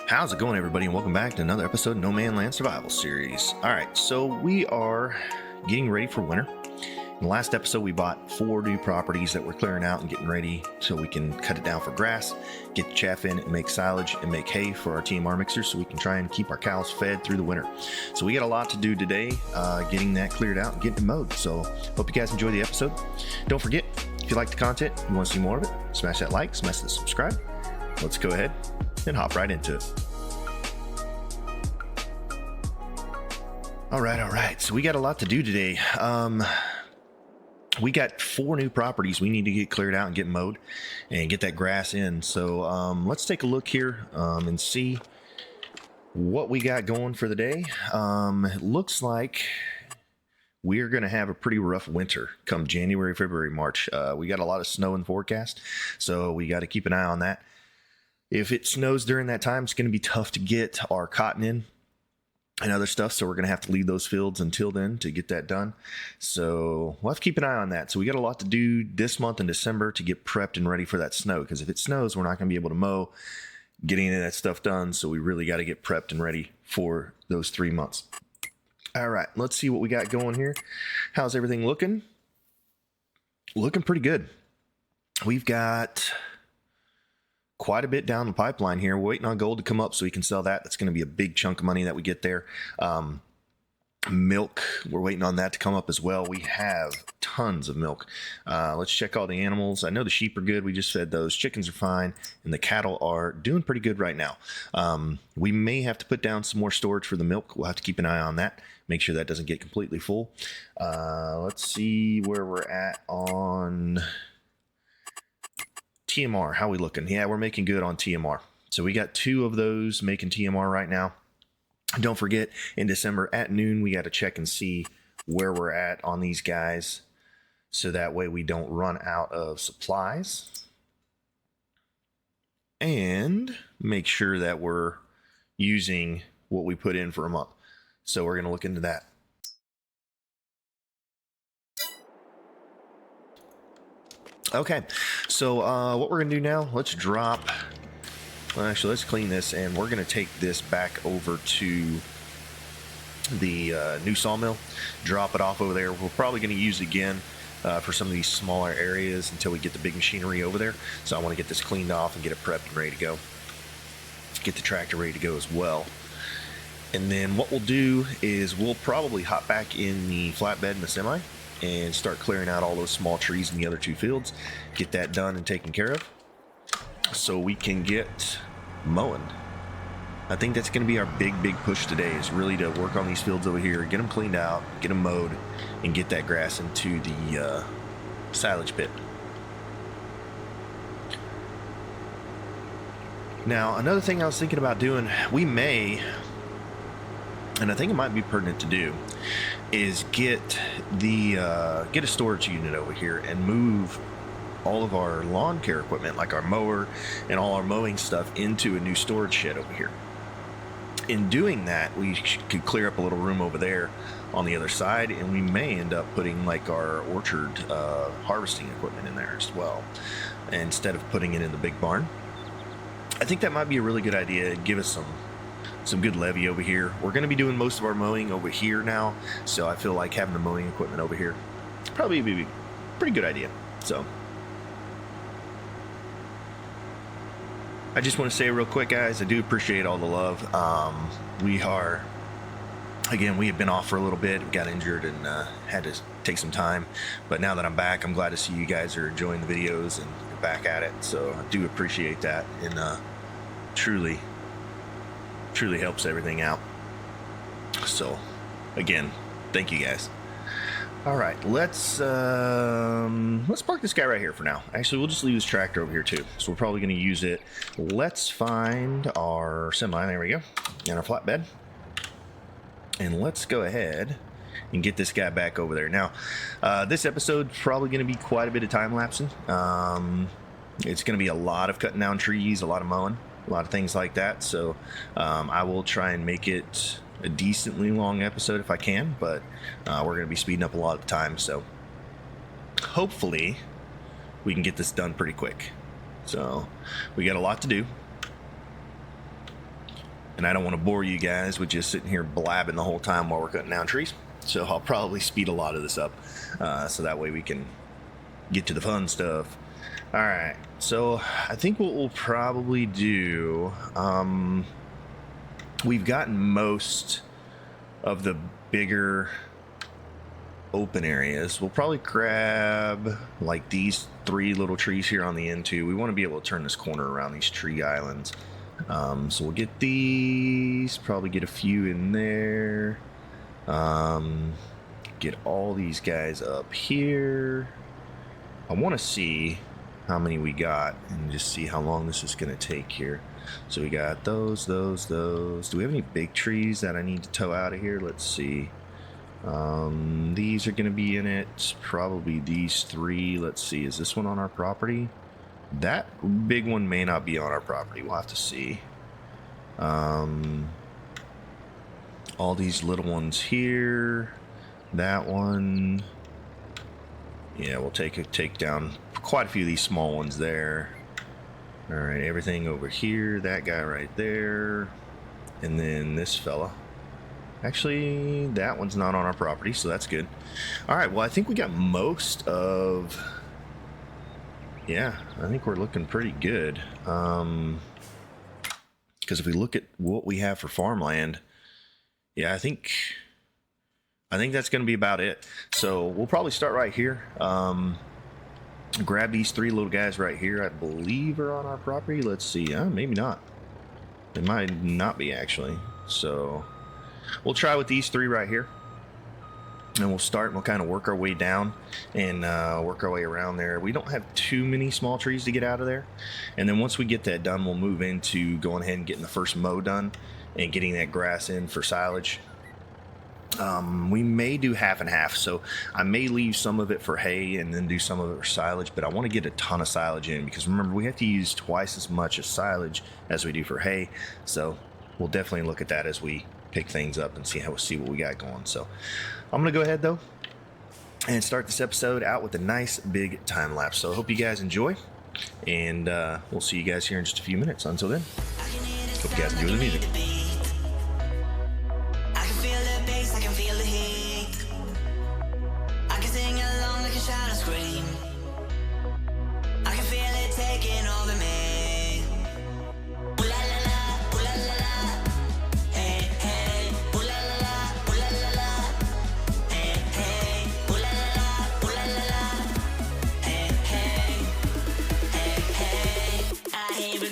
How's it going, everybody, and welcome back to another episode of NoMansLand Survival Series. Alright, so we are getting ready for winter. In the last episode, we bought 4 new properties that we're clearing out and getting ready so we can cut it down for grass, get the chaff in, and make silage and make hay for our TMR mixers so we can try and keep our cows fed through the winter. So we got a lot to do today, getting that cleared out and getting it mowed. So hope you guys enjoy the episode. Don't forget, if you like the content, you want to see more of it, smash that like, smash the subscribe. Let's go ahead and hop right into it. All right. So we got a lot to do today. We got 4 new properties we need to get cleared out and get mowed and get that grass in. So let's take a look here and see what we got going for the day. It looks like we're going to have a pretty rough winter come January, February, March. We got a lot of snow in the forecast, so we got to keep an eye on that. If it snows during that time, it's going to be tough to get our cotton in and other stuff, so we're going to have to leave those fields until then to get that done. So we'll have to keep an eye on that. So we got a lot to do this month in December to get prepped and ready for that snow, because if it snows, we're not going to be able to mow, getting any of that stuff done. So we really got to get prepped and ready for those 3 months. All right, let's see what we got going here. How's everything looking? Looking pretty good. We've got quite a bit down the pipeline here. We're waiting on gold to come up so we can sell that. That's going to be a big chunk of money that we get there. Milk, we're waiting on that to come up as well. We have tons of milk. Let's check all the animals. I know the sheep are good. We just fed those. Chickens are fine, and the cattle are doing pretty good right now. We may have to put down some more storage for the milk. We'll have to keep an eye on that. Make sure that doesn't get completely full. Let's see where we're at on TMR. How we looking? Yeah, we're making good on TMR. So we got 2 of those making TMR right now. Don't forget, in December at noon, we got to check and see where we're at on these guys, so that way we don't run out of supplies, and make sure that we're using what we put in for a month. So we're going to look into that. Okay, so what we're going to do now, let's clean this, and we're going to take this back over to the new sawmill, drop it off over there. We're probably going to use it again for some of these smaller areas until we get the big machinery over there. So I want to get this cleaned off and get it prepped and ready to go. Get the tractor ready to go as well. And then what we'll do is we'll probably hop back in the flatbed and the semi and start clearing out all those small trees in the other 2 fields. Get that done and taken care of, so we can get mowing. I think that's going to be our big push today, is really to work on these fields over here, get them cleaned out, get them mowed, and get that grass into the silage pit. Now, another thing I was thinking about doing, we may, and I think it might be pertinent to do, is get a storage unit over here and move all of our lawn care equipment, like our mower and all our mowing stuff, into a new storage shed over here. In doing that, we could clear up a little room over there on the other side, and we may end up putting like our orchard harvesting equipment in there as well, instead of putting it in the big barn. I think that might be a really good idea. It'd give us some good levy over here. We're going to be doing most of our mowing over here now, so I feel like having the mowing equipment over here probably be a pretty good idea. So I just want to say real quick, guys, I do appreciate all the love. We have been off for a little bit. We got injured and had to take some time, but now that I'm back, I'm glad to see you guys are enjoying the videos and back at it. So I do appreciate that, and truly helps everything out. So again, thank you guys. All right, let's park this guy right here for now. Actually, we'll just leave this tractor over here too, so we're probably going to use it. Let's find our semi. There we go, and our flatbed, and let's go ahead and get this guy back over there. Now, this episode's probably going to be quite a bit of time lapsing. It's going to be a lot of cutting down trees, a lot of mowing, a lot of things like that. So I will try and make it a decently long episode if I can, but we're going to be speeding up a lot of the time, so hopefully we can get this done pretty quick. So we got a lot to do. and I don't want to bore you guys with just sitting here blabbing the whole time while we're cutting down trees. So I'll probably speed a lot of this up, so that way we can get to the fun stuff. All right, so I think what we'll probably do, we've gotten most of the bigger open areas. We'll probably grab like these 3 little trees here on the end too. We want to be able to turn this corner around these tree islands. So we'll get these, probably get a few in there. Get all these guys up here. I want to see how many we got and just see how long this is going to take here. So we got those. Do we have any big trees that I need to tow out of here? Let's see. These are going to be in it. Probably these 3. Let's see. Is this one on our property? That big one may not be on our property. We'll have to see. All these little ones here. That one. Yeah, we'll take down quite a few of these small ones there. All right, everything over here. That guy right there. And then this fella. Actually, that one's not on our property, so that's good. All right, well, I think we got most of... Yeah, I think we're looking pretty good. Because if we look at what we have for farmland, yeah, I think that's going to be about it. So we'll probably start right here. Grab these 3 little guys right here. I believe are on our property. Let's see. Maybe not. It might not be, actually. So we'll try with these 3 right here. And we'll start and we'll kind of work our way down and work our way around there. We don't have too many small trees to get out of there. And then once we get that done, we'll move into going ahead and getting the first mow done and getting that grass in for silage. We may do half and half, so I may leave some of it for hay and then do some of it for silage, but I want to get a ton of silage in because remember, we have to use twice as much as silage as we do for hay. So we'll definitely look at that as we pick things up and see what we got going. So I'm gonna go ahead though and start this episode out with a nice big time lapse. So I hope you guys enjoy, and we'll see you guys here in just a few minutes. Until then, hope you guys enjoy the music.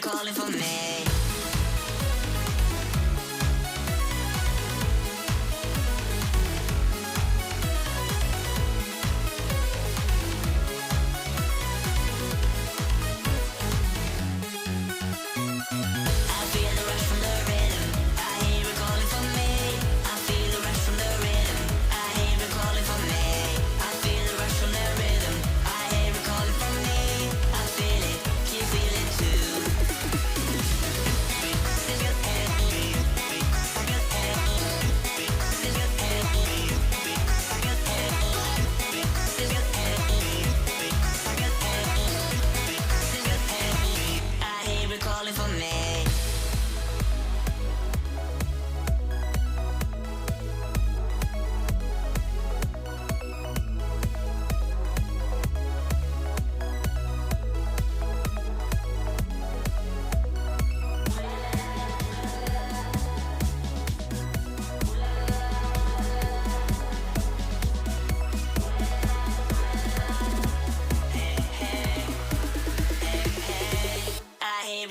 Calling for me.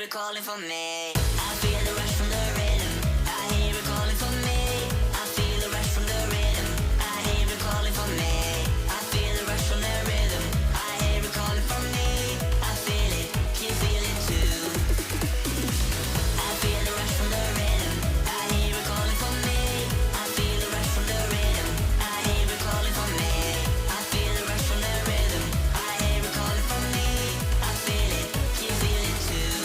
Calling for me. I feel the rush from the rhythm. I hear it calling for me. I feel the rush from the rhythm. I hear it calling for me. I feel the rush from the rhythm. I hear it calling for me. I feel it. Can you feel it too? I feel the rush from the rhythm. I hear it calling for me. I feel the rush from the rhythm. I hear it calling for me. I feel the rush from the rhythm. I hear it calling for me. I feel it. Can you feel it too?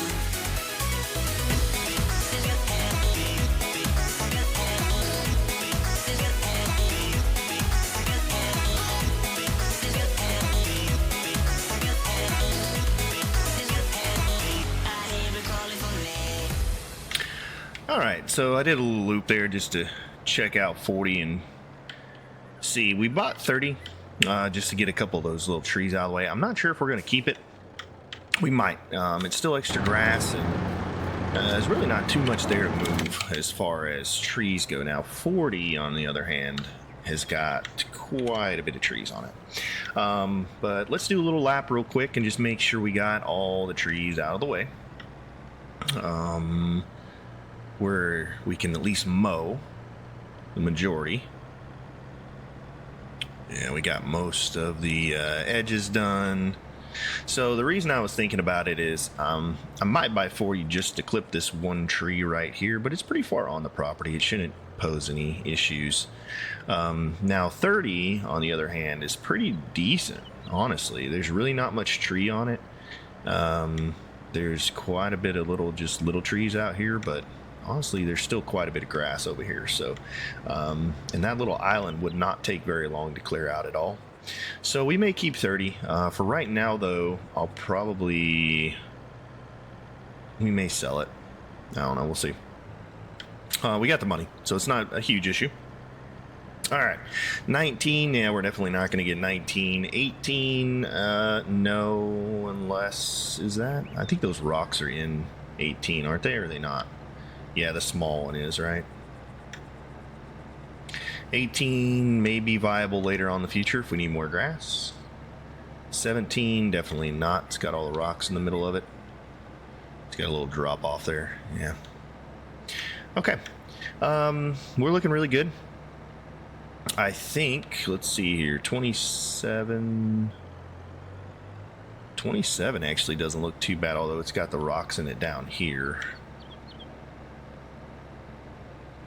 All right, so I did a little loop there just to check out 40 and see. We bought 30 just to get a couple of those little trees out of the way. I'm not sure if we're going to keep it. We might. It's still extra grass, and there's really not too much there to move as far as trees go. Now, 40, on the other hand, has got quite a bit of trees on it. But let's do a little lap real quick and just make sure we got all the trees out of the way. Where we can at least mow the majority. Yeah, we got most of the edges done. So the reason I was thinking about it is I might buy 40 just to clip this one tree right here, but it's pretty far on the property. It shouldn't pose any issues. Now 30, on the other hand, is pretty decent, honestly. There's really not much tree on it. There's quite a bit of little trees out here, but honestly, there's still quite a bit of grass over here. So, and that little island would not take very long to clear out at all. So we may keep 30. For right now, though, we may sell it. I don't know. We'll see. We got the money, so it's not a huge issue. All right. 19. Yeah, we're definitely not going to get 19. 18. No, unless, is that? I think those rocks are in 18, aren't they? Or are they not? Yeah, the small one is, right? 18 may be viable later on in the future if we need more grass. 17, definitely not. It's got all the rocks in the middle of it. It's got a little drop off there. Yeah. Okay. We're looking really good. I think, let's see here, 27 actually doesn't look too bad, although it's got the rocks in it down here.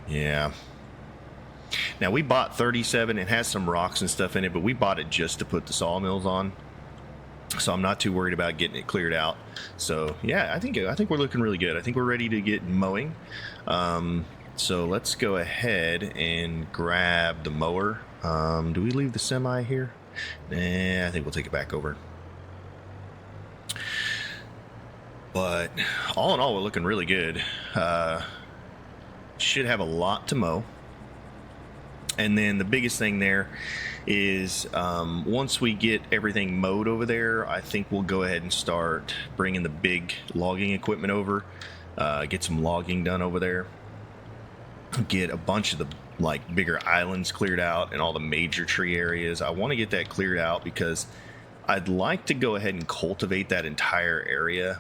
Yeah. Now we bought 37. It has some rocks and stuff in it, but we bought it just to put the sawmills on. So I'm not too worried about getting it cleared out. So yeah, I think we're looking really good. I think we're ready to get mowing. So let's go ahead and grab the mower. Do we leave the semi here? Nah, I think we'll take it back over. But all in all, we're looking really good. Should have a lot to mow. And then the biggest thing there is once we get everything mowed over there, I think we'll go ahead and start bringing the big logging equipment over, get some logging done over there, get a bunch of the bigger islands cleared out and all the major tree areas. I want to get that cleared out because I'd like to go ahead and cultivate that entire area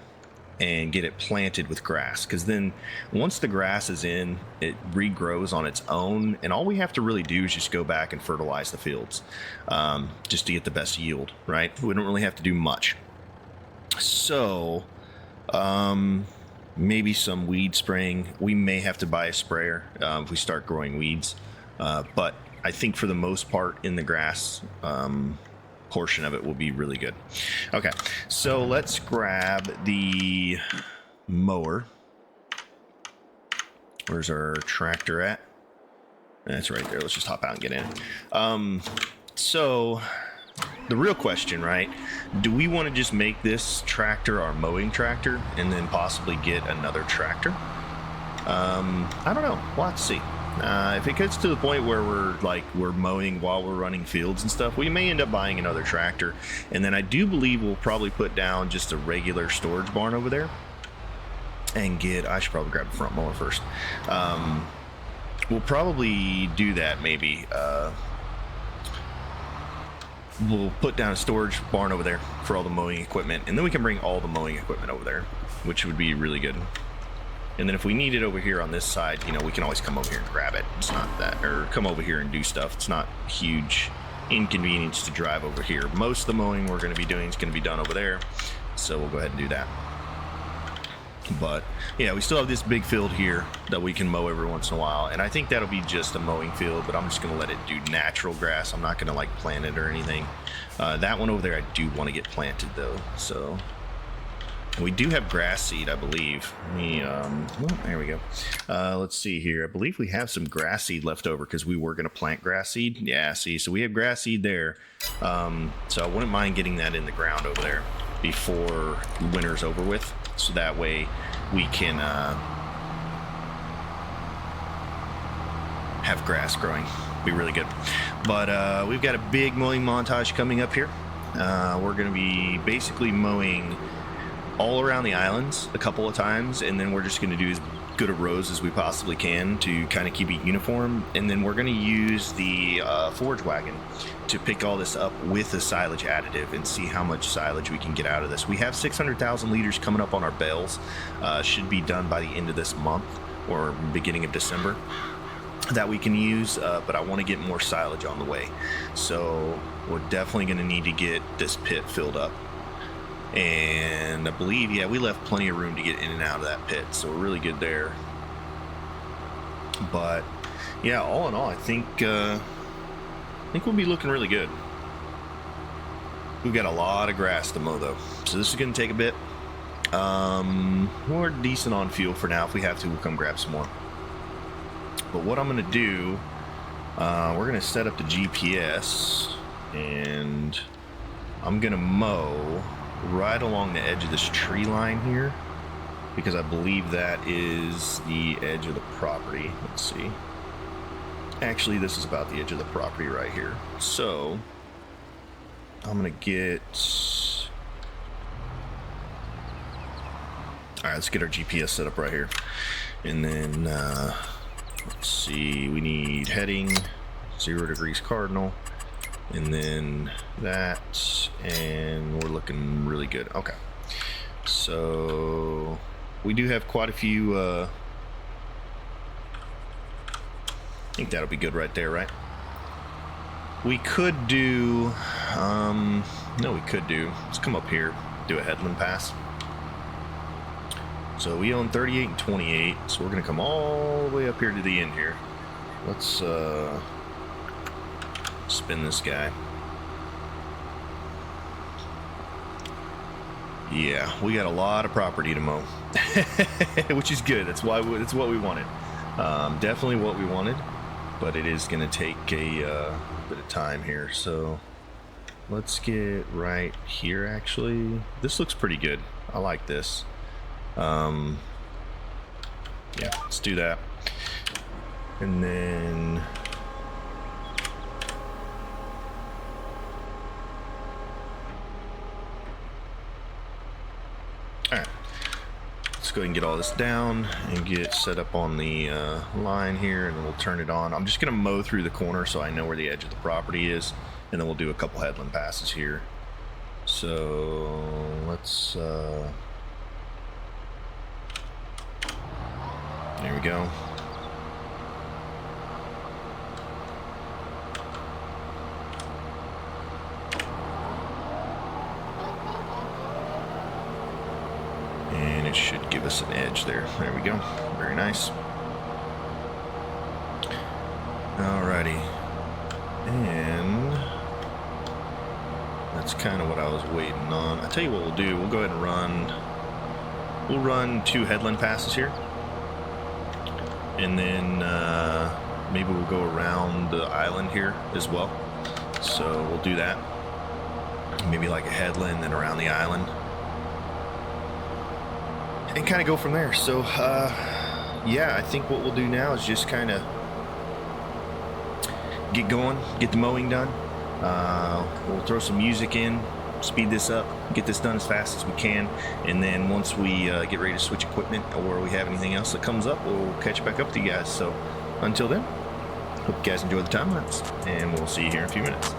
and get it planted with grass, because then once the grass is in, it regrows on its own, and all we have to really do is just go back and fertilize the fields just to get the best yield, right? We don't really have to do much. So maybe some weed spraying. We may have to buy a sprayer if we start growing weeds, but I think for the most part in the grass portion of it will be really good. Okay, so let's grab the mower. Where's our tractor at? That's right there. Let's just hop out and get in. So the real question, right? Do we want to just make this tractor our mowing tractor and then possibly get another tractor? I don't know. We'll have to see. If it gets to the point where we're mowing while we're running fields and stuff, we may end up buying another tractor. And then I do believe we'll probably put down just a regular storage barn over there and I should probably grab the front mower first. We'll probably do that maybe. We'll put down a storage barn over there for all the mowing equipment, and then we can bring all the mowing equipment over there, which would be really good. And then if we need it over here on this side, we can always come over here and grab it. It's not that, or come over here and do stuff. It's not huge inconvenience to drive over here. Most of the mowing we're going to be doing is going to be done over there, so we'll go ahead and do that. But yeah, we still have this big field here that we can mow every once in a while, and I think that'll be just a mowing field, but I'm just going to let it do natural grass. I'm not going to plant it or anything. That one over there I do want to get planted though, so we do have grass seed, I believe. Well, there we go. Let's see here. I believe we have some grass seed left over because we were going to plant grass seed. Yeah, see, so we have grass seed there. So I wouldn't mind getting that in the ground over there before winter's over with. So that way we can have grass growing. Be really good. But we've got a big mowing montage coming up here. We're going to be basically mowing all around the islands a couple of times, and then we're just going to do as good a rows as we possibly can to kind of keep it uniform. And then we're going to use the forage wagon to pick all this up with a silage additive and see how much silage we can get out of this. We have 600,000 liters coming up on our bales. Should be done by the end of this month or beginning of December that we can use, but I want to get more silage on the way. So we're definitely going to need to get this pit filled up. And I believe, yeah, we left plenty of room to get in and out of that pit, so we're really good there. But yeah, all in all, I think we'll be looking really good. We've got a lot of grass to mow though, so this is going to take a bit. We're decent on fuel for now. If we have to, we'll come grab some more. But what I'm going to do, we're going to set up the GPS, and I'm going to mow right along the edge of this tree line here, because I believe that is the edge of the property. Let's see. Actually, this is about the edge of the property right here. So I'm going to get... All right, let's get our GPS set up right here. And then, let's see, we need heading, 0 degrees cardinal. And then that, and we're looking really good. Okay, so we do have quite a few. I think that'll be good right there, right? We could do, no, we could do, let's come up here, do a headland pass. So we own 38 and 28, so we're gonna come all the way up here to the end here. Let's spin this guy. Yeah, we got a lot of property to mow, which is good. That's what we wanted. Definitely what we wanted, but it is going to take a bit of time here. So let's get right here. Actually, this looks pretty good. I like this. Yeah, let's do that, and then. All right, let's go ahead and get all this down and get set up on the line here, and then we'll turn it on. I'm just gonna mow through the corner so I know where the edge of the property is, and then we'll do a couple headland passes here. So let's, there we go. And it should give us an edge there. There we go. Very nice. Alrighty. And that's kind of what I was waiting on. I'll tell you what we'll do. We'll go ahead and run 2 headland passes here. And then maybe we'll go around the island here as well. So we'll do that. Maybe like a headland, then around the island. And kind of go from there. So yeah, I think what we'll do now is just kind of get going, get the mowing done. We'll throw some music in, speed this up, get this done as fast as we can, and then once we get ready to switch equipment or we have anything else that comes up, we'll catch back up to you guys. So until then, hope you guys enjoy the time lapse, and we'll see you here in a few minutes.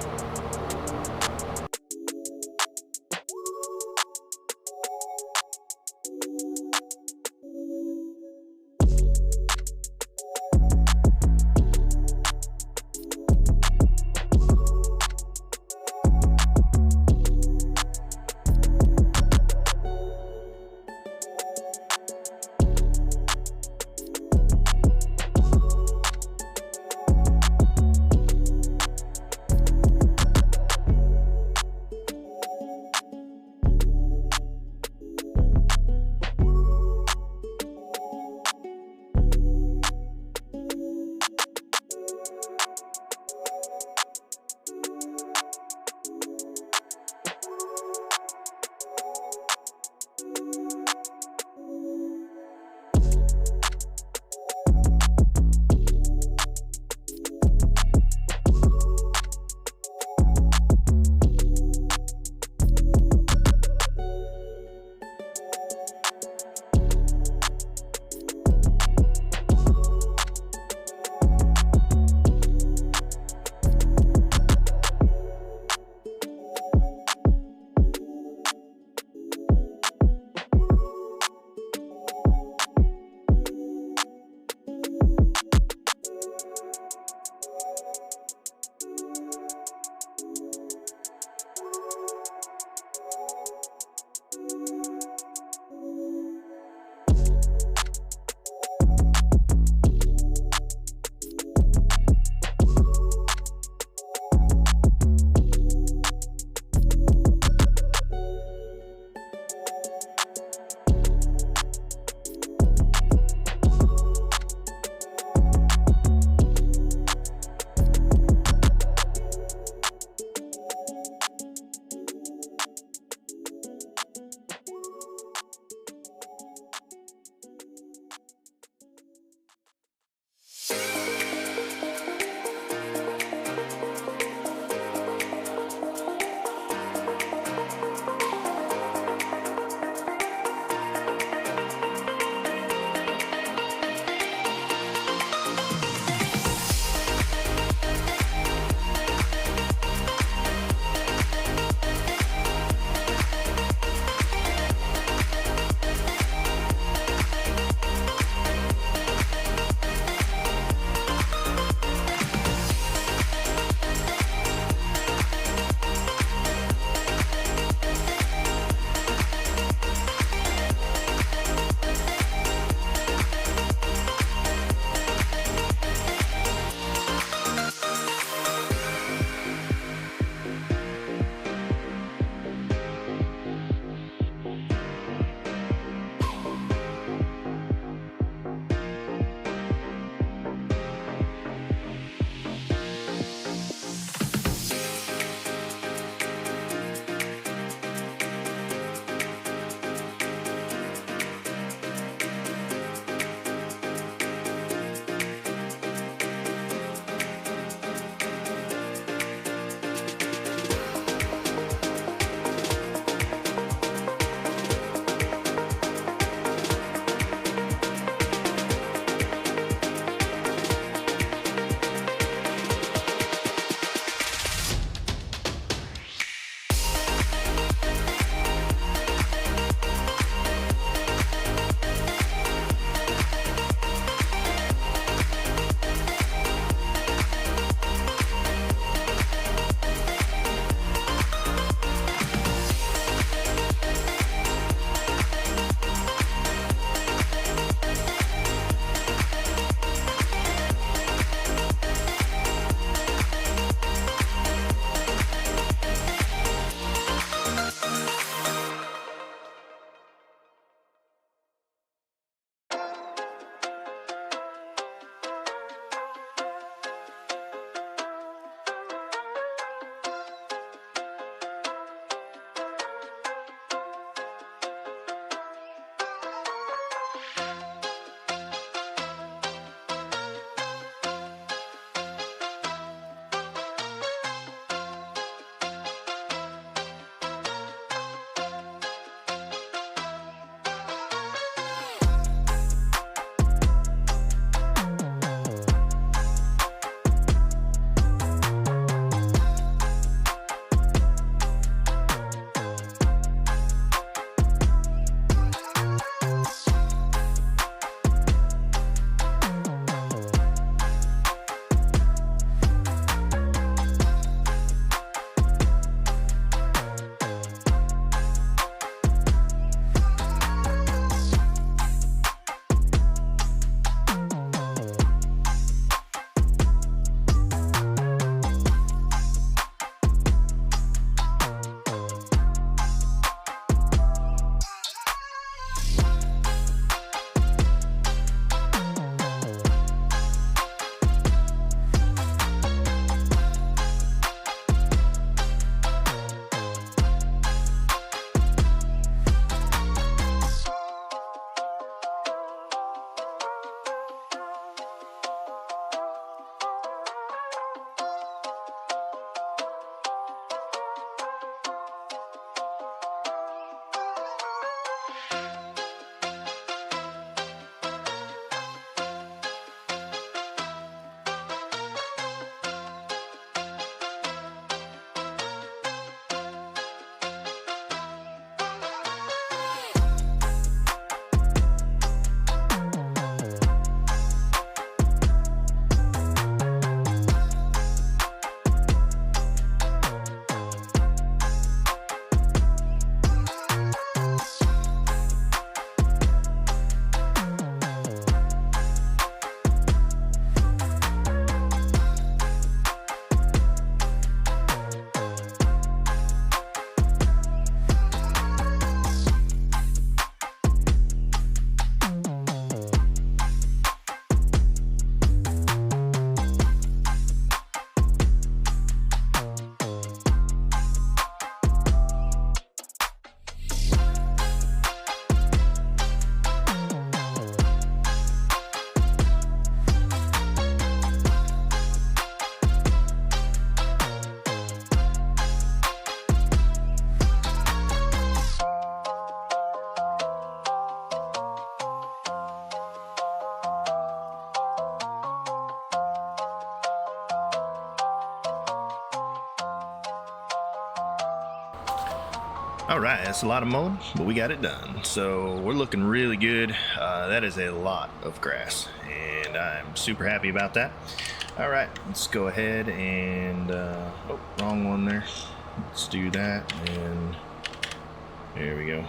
All right, that's a lot of mowing, but we got it done. So we're looking really good. That is a lot of grass, and I'm super happy about that. All right, let's go ahead and, oh, wrong one there. Let's do that, and there we go.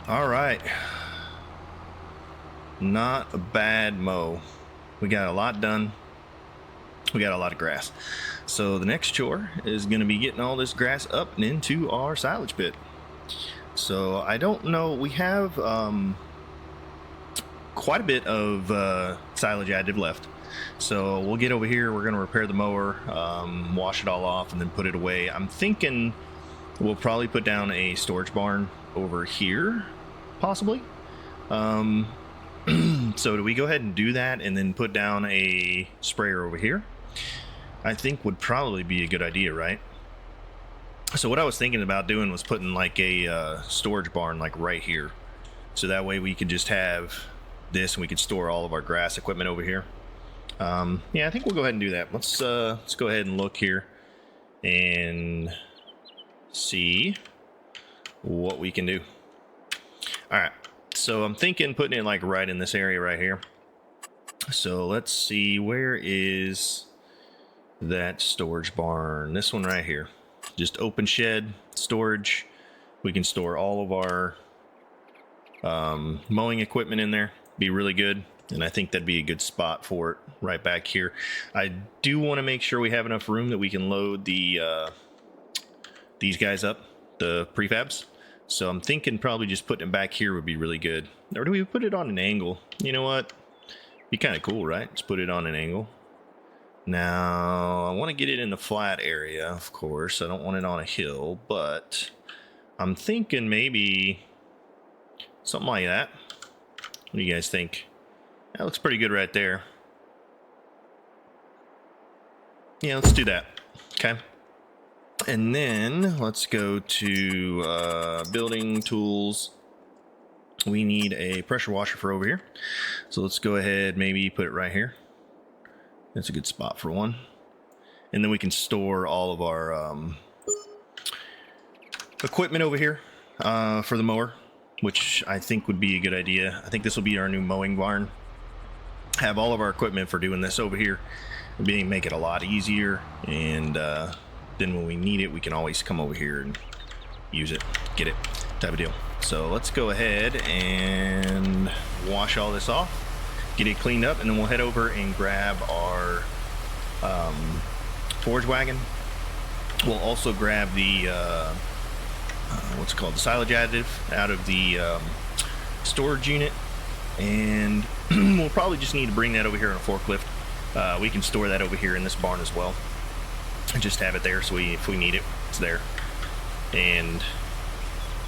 All right, not a bad mow. We got a lot done. We got a lot of grass. So the next chore is going to be getting all this grass up and into our silage pit. So I don't know, we have quite a bit of silage additive left. So we'll get over here, we're going to repair the mower, wash it all off, and then put it away. I'm thinking we'll probably put down a storage barn over here, possibly. So do we go ahead and do that and then put down a sprayer over here? I think would probably be a good idea, right? So what I was thinking about doing was putting like a storage barn like right here. So that way we could just have this and we could store all of our grass equipment over here. Yeah, I think we'll go ahead and do that. Let's go ahead and look here and see what we can do. All right. So I'm thinking putting it like right in this area right here. So let's see, where is that storage barn? This one right here. Just open shed storage. We can store all of our mowing equipment in there. Be really good. And I think that'd be a good spot for it right back here. I do want to make sure we have enough room that we can load the these guys up, the prefabs. So I'm thinking probably just putting it back here would be really good. Or do we put it on an angle? You know what? Be kind of cool, right? Let's put it on an angle. Now, I want to get it in the flat area, of course. I don't want it on a hill, but I'm thinking maybe something like that. What do you guys think? That looks pretty good right there. Yeah, let's do that. Okay. And then let's go to building tools. We need a pressure washer for over here. So let's go ahead, maybe put it right here. That's a good spot for one. And then we can store all of our equipment over here for the mower, which I think would be a good idea. I think this will be our new mowing barn. Have all of our equipment for doing this over here. It'll make it a lot easier, and then when we need it, we can always come over here and use it, get it, type of deal. So let's go ahead and wash all this off, get it cleaned up, and then we'll head over and grab our forage wagon. We'll also grab the what's it called, the silage additive out of the storage unit, and we'll probably just need to bring that over here on a forklift. We can store that over here in this barn as well, and just have it there so if we need it, it's there. And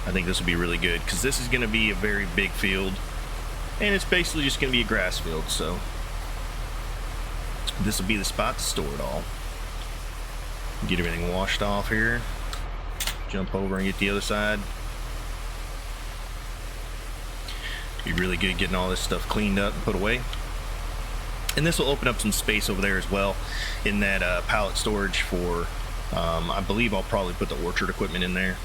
I think this will be really good because this is going to be a very big field, and it's basically just going to be a grass field. So this will be the spot to store it all. Get everything washed off here. Jump over and get the other side. Be really good getting all this stuff cleaned up and put away. And this will open up some space over there as well in that pallet storage for, I believe I'll probably put the orchard equipment in there,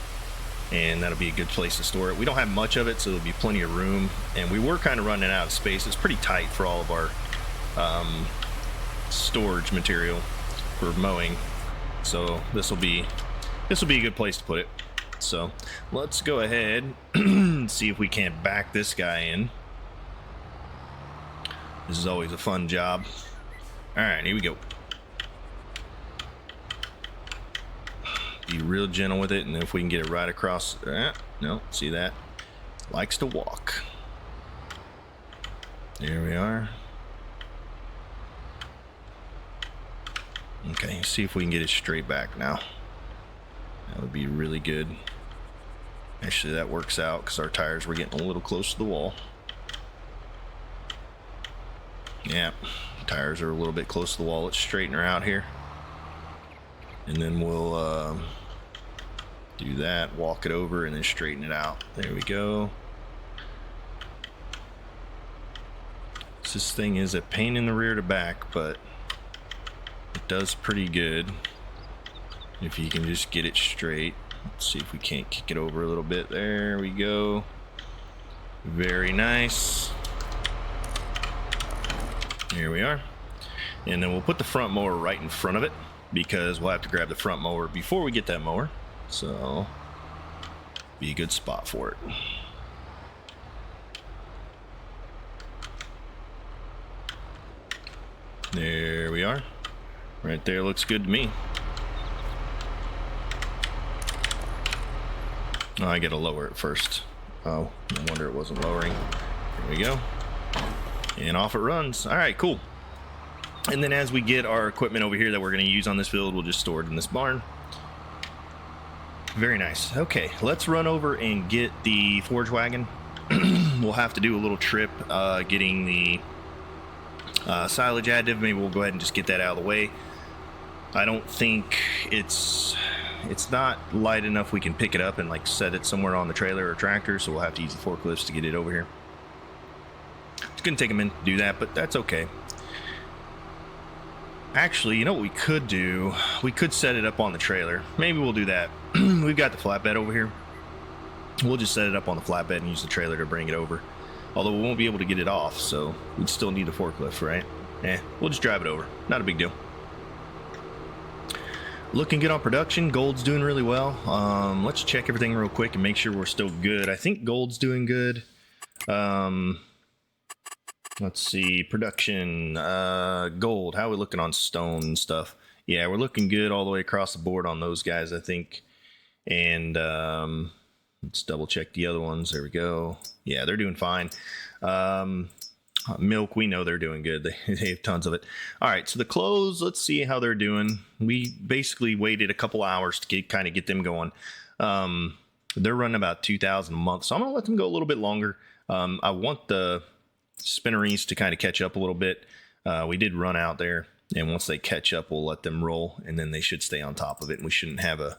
and that'll be a good place to store it. We don't have much of it, so there'll be plenty of room, and we were kind of running out of space. It's pretty tight for all of our storage material for mowing, so this will be a good place to put it. So let's go ahead and see if we can't back this guy in. This is always a fun job. All right, here we go. Be real gentle with it, and if we can get it right across. No, see that? Likes to walk. There we are. Okay, see if we can get it straight back now. That would be really good. Actually, that works out because our tires were getting a little close to the wall. Yeah, tires are a little bit close to the wall. Let's straighten her out here. And then we'll do that, walk it over, and then straighten it out. There we go. This thing is a pain in the rear to back, but it does pretty good. If you can just get it straight. Let's see if we can't kick it over a little bit. There we go. Very nice. Here we are. And then we'll put the front mower right in front of it, because we'll have to grab the front mower before we get that mower. So, be a good spot for it. There we are. Right there looks good to me. Oh, I gotta lower it first. Oh, no wonder it wasn't lowering. There we go. And off it runs. All right, cool. And then as we get our equipment over here that we're going to use on this field, we'll just store it in this barn. Very nice. Okay, let's run over and get the forage wagon. We'll have to do a little trip getting the silage additive. Maybe we'll go ahead and just get that out of the way. I don't think it's not light enough we can pick it up and like set it somewhere on the trailer or tractor, so we'll have to use the forklifts to get it over here. It's gonna take a minute to do that, but that's okay. Actually, you know what we could do? We could set it up on the trailer. Maybe we'll do that. We've got the flatbed over here. We'll just set it up on the flatbed and use the trailer to bring it over. Although we won't be able to get it off, so we'd still need the forklift, right? We'll just drive it over. Not a big deal. Looking good on production. Gold's doing really well. Let's check everything real quick and make sure we're still good. I think gold's doing good. Let's see, production, gold. How are we looking on stone and stuff? Yeah, we're looking good all the way across the board on those guys, I think. And let's double check the other ones. There we go. Yeah, they're doing fine. Milk, we know they're doing good. They have tons of it. All right, so the clothes, let's see how they're doing. We basically waited a couple hours to kind of get them going. They're running about 2,000 a month, so I'm gonna let them go a little bit longer. I want the spinneries to kind of catch up a little bit. We did run out there, and once they catch up, we'll let them roll, and then they should stay on top of it, and we shouldn't have a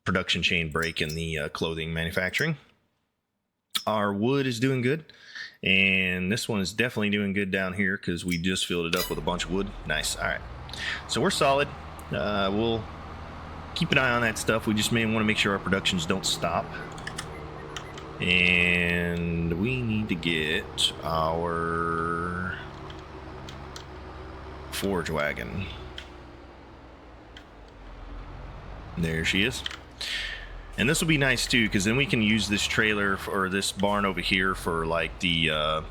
production chain break in the clothing manufacturing. Our wood is doing good, and this one is definitely doing good down here because we just filled it up with a bunch of wood. Nice. All right, so we're solid. We'll keep an eye on that stuff. We just may want to make sure our productions don't stop. And we need to get our forage wagon. There she is. And this will be nice too, because then we can use this trailer or this barn over here for like the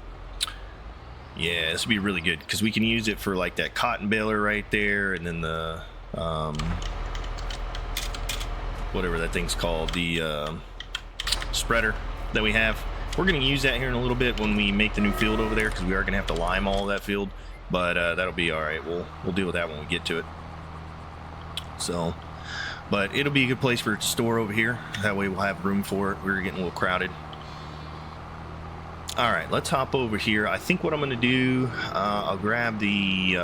yeah, this will be really good because we can use it for like that cotton baler right there, and then the whatever that thing's called, the spreader that we have. We're going to use that here in a little bit when we make the new field over there, because we are going to have to lime all of that field, but that'll be all right. We'll deal with that when we get to it. So, but it'll be a good place for it to store over here. That way we'll have room for it. We're getting a little crowded. All right, let's hop over here. I think what I'm going to do, I'll grab the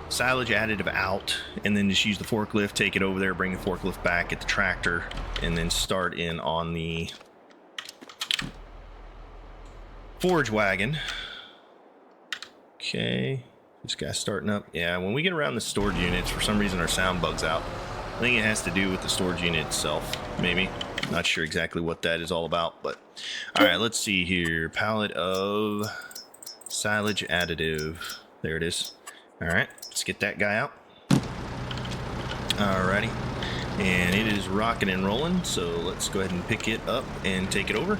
silage additive out, and then just use the forklift, take it over there, bring the forklift back, get the tractor, and then start in on the forage wagon. Okay, this guy's starting up. Yeah, when we get around the storage units, for some reason our sound bugs out. I think it has to do with the storage unit itself, maybe. Not sure exactly what that is all about, but all right, let's see here. Pallet of silage additive. There it is. All right, let's get that guy out. Alrighty, and it is rocking and rolling, so let's go ahead and pick it up and take it over.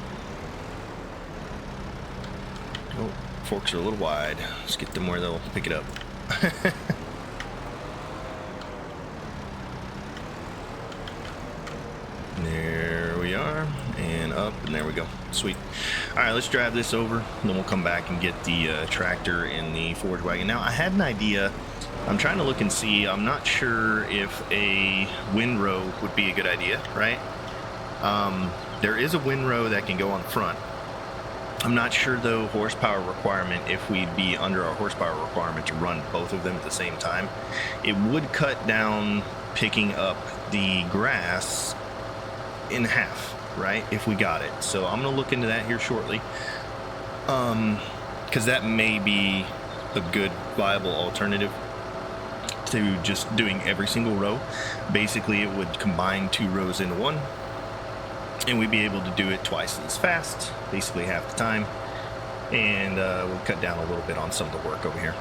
Oh, forks are a little wide. Let's get them where they'll pick it up. There we are, and up, and there we go. Sweet. All right, let's drive this over, and then we'll come back and get the tractor and the forage wagon. Now, I had an idea. I'm trying to look and see. I'm not sure if a windrow would be a good idea, right? There is a windrow that can go on the front. I'm not sure, though, horsepower requirement, if we'd be under our horsepower requirement to run both of them at the same time. It would cut down picking up the grass in half, right, if we got it. So I'm gonna look into that here shortly, because that may be a good viable alternative. to just doing every single row. Basically, it would combine 2 rows into one, and we'd be able to do it twice as fast, basically half the time, and we'll cut down a little bit on some of the work over here.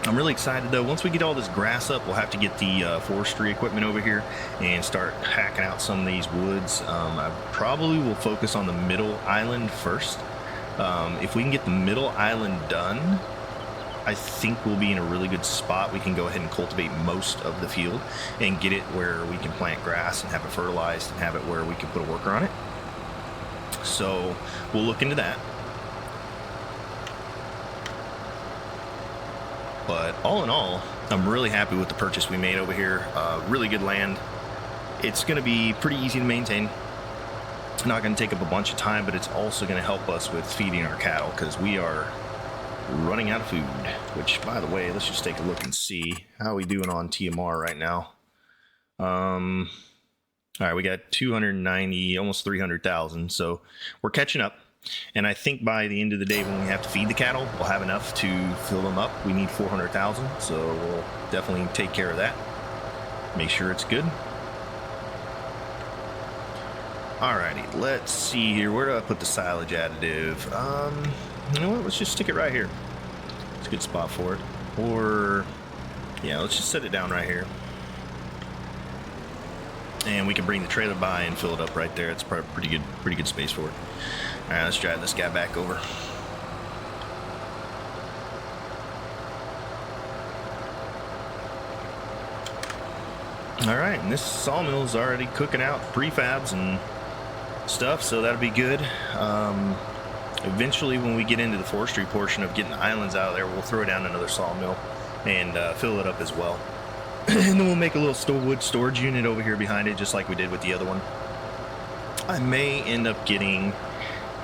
I'm really excited though. Once we get all this grass up, we'll have to get the forestry equipment over here and start hacking out some of these woods. I probably will focus on the middle island first. If we can get the middle island done, I think we'll be in a really good spot. We can go ahead and cultivate most of the field and get it where we can plant grass and have it fertilized and have it where we can put a worker on it. So we'll look into that. But all in all, I'm really happy with the purchase we made over here. Really good land. It's going to be pretty easy to maintain. It's not going to take up a bunch of time, but it's also going to help us with feeding our cattle because we are running out of food. Which, by the way, let's just take a look and see how we doing on TMR right now. All right, we got 290, almost 300,000. So we're catching up. And I think by the end of the day, when we have to feed the cattle, we'll have enough to fill them up. We need 400,000, so we'll definitely take care of that. Make sure it's good. Alrighty, let's see here. Where do I put the silage additive? You know what? Let's just stick it right here. It's a good spot for it. Or, yeah, let's just set it down right here. And we can bring the trailer by and fill it up right there. It's probably pretty good space for it. All right, let's drive this guy back over. All right, and this sawmill is already cooking out prefabs and stuff, so that'll be good. Eventually, when we get into the forestry portion of getting the islands out of there, we'll throw down another sawmill and fill it up as well. And then we'll make a little wood storage unit over here behind it, just like we did with the other one. I may end up getting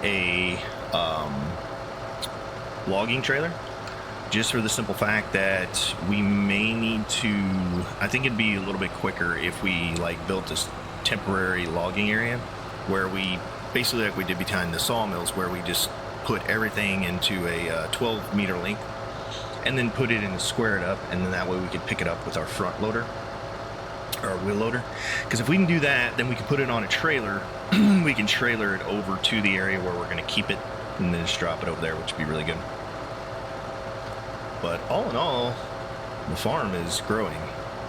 a logging trailer, just for the simple fact that we may need to, I think it'd be a little bit quicker if we like built this temporary logging area where we basically, like we did behind the sawmills, where we just put everything into a 12-meter length and then put it in and square it up, and then that way we could pick it up with our front loader or wheel loader. Because if we can do that, then we can put it on a trailer. We can trailer it over to the area where we're going to keep it and then just drop it over there, which would be really good. But all in all, the farm is growing,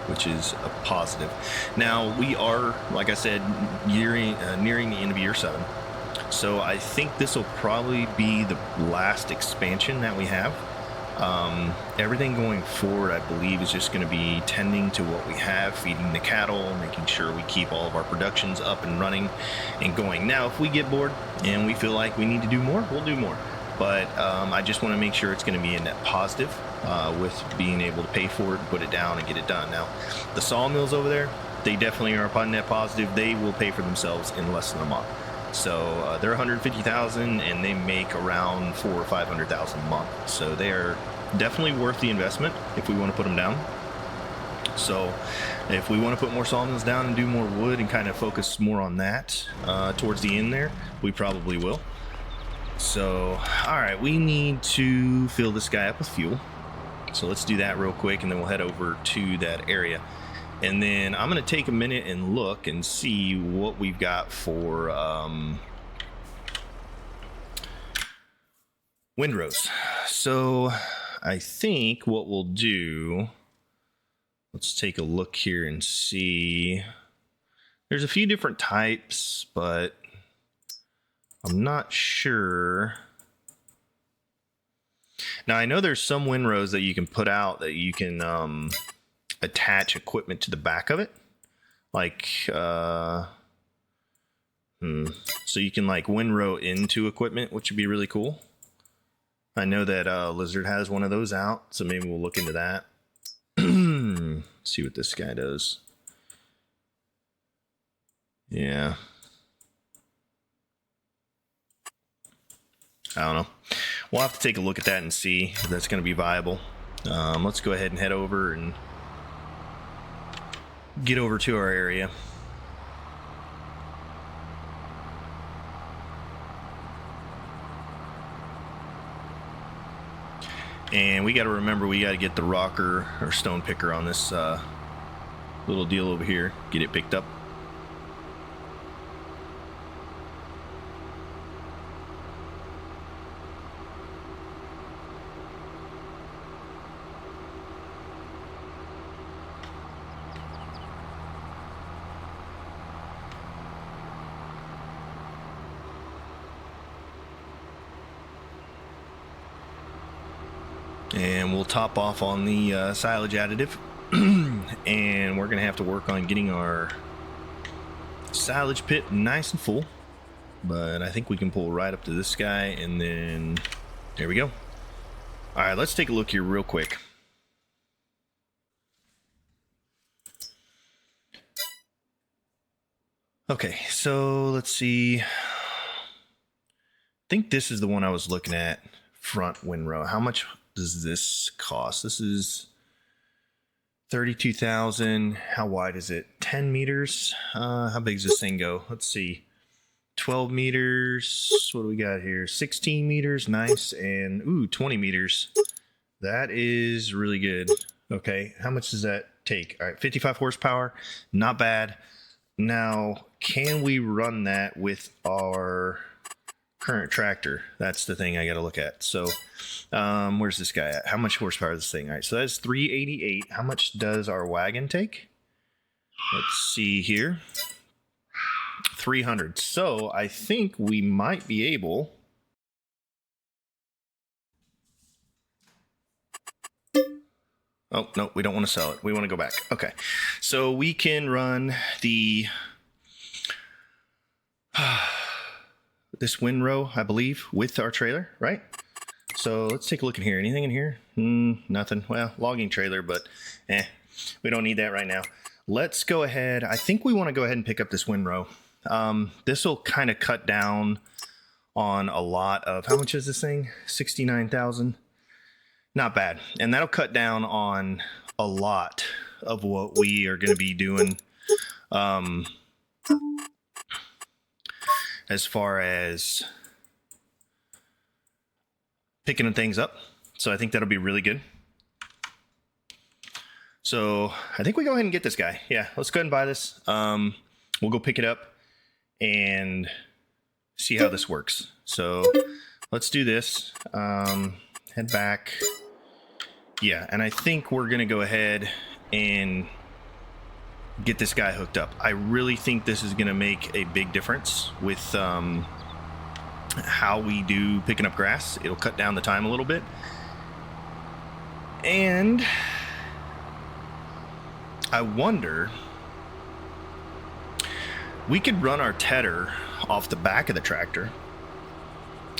which is a positive. Now we are, like I said, nearing the end of year 7. So I think this will probably be the last expansion that we have. Everything going forward, I believe, is just going to be tending to what we have, feeding the cattle, making sure we keep all of our productions up and running and going. Now, if we get bored and we feel like we need to do more, we'll do more. But I just want to make sure it's going to be a net positive with being able to pay for it, put it down, and get it done. Now, the sawmills over there, they definitely are a net positive. They will pay for themselves in less than a month. So they're 150,000 and they make around 400,000 or 500,000 a month. So they are definitely worth the investment if we want to put them down. So if we want to put more sawmills down and do more wood and kind of focus more on that towards the end there, we probably will. So, all right, we need to fill this guy up with fuel. So let's do that real quick, and then we'll head over to that area. And then I'm going to take a minute and look and see what we've got for windrows. So I think what we'll do, let's take a look here and see. There's a few different types, but I'm not sure. Now I know there's some windrows that you can put out that you can attach equipment to the back of it, like so you can like windrow into equipment, which would be really cool. I know that Lizard has one of those out, so maybe we'll look into that. See what this guy does. Yeah, I don't know. We'll have to take a look at that and see if that's going to be viable. Let's go ahead and head over and get over to our area. And we got to remember, we got to get the rocker or stone picker on this little deal over here, get it picked up. And we'll top off on the silage additive. And we're gonna have to work on getting our silage pit nice and full, but I think we can pull right up to this guy, and then there we go. All right, let's take a look here real quick. Okay, so let's see. I think this is the one I was looking at, front windrow. How much does this cost? This is 32,000. How wide is it? 10 meters. How big does this thing go? Let's see. 12 meters. What do we got here? 16 meters. Nice. And ooh, 20 meters. That is really good. Okay. How much does that take? All right. 55 horsepower. Not bad. Now, can we run that with our current tractor? That's the thing I got to look at. So where's this guy at? How much horsepower is this thing? All right, so that's 388. How much does our wagon take? Let's see here. 300. So I think we might be able oh no, we don't want to sell it, we want to go back. Okay, so we can run the this windrow, I believe, with our trailer, right? So let's take a look in here. Anything in here? Nothing. Well, logging trailer, but we don't need that right now. Let's go ahead. I think we want to go ahead and pick up this windrow. This will kind of cut down on a lot of, how much is this thing? 69,000. Not bad. And that'll cut down on a lot of what we are going to be doing as far as picking things up. So I think that'll be really good. So I think we go ahead and get this guy. Yeah, let's go ahead and buy this. We'll go pick it up and see how this works. So let's do this. Head back. Yeah, and I think we're gonna go ahead and get this guy hooked up. I really think this is gonna make a big difference with how we do picking up grass. It'll cut down the time a little bit. And I wonder, we could run our tedder off the back of the tractor.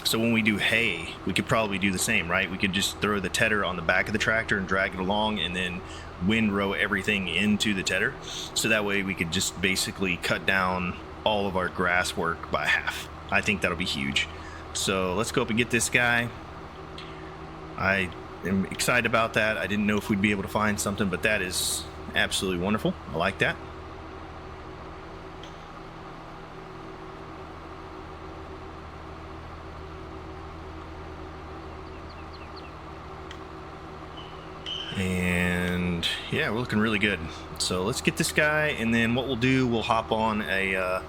So when we do hay, we could probably do the same, right? We could just throw the tedder on the back of the tractor and drag it along, and then windrow everything into the tedder. So that way we could just basically cut down all of our grass work by half. I think that'll be huge. So let's go up and get this guy. I am excited about that. I didn't know if we'd be able to find something, but that is absolutely wonderful. I like that. And yeah, we're looking really good. So let's get this guy, and then what we'll do, we'll hop on a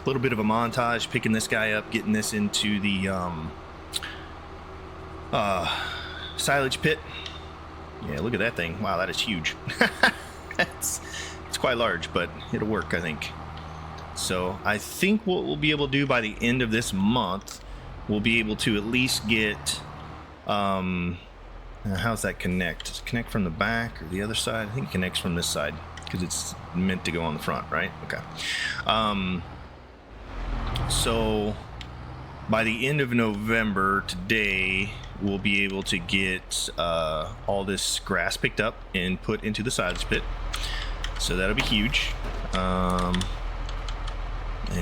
little bit of a montage, picking this guy up, getting this into the silage pit. Yeah, look at that thing. Wow, that is huge. it's quite large, but it'll work, I think. So I think what we'll be able to do by the end of this month, we'll be able to at least get how's that connect? Does it connect from the back or the other side? I think it connects from this side because it's meant to go on the front, right? Okay. So by the end of November, today, we'll be able to get all this grass picked up and put into the silage pit. So that'll be huge. I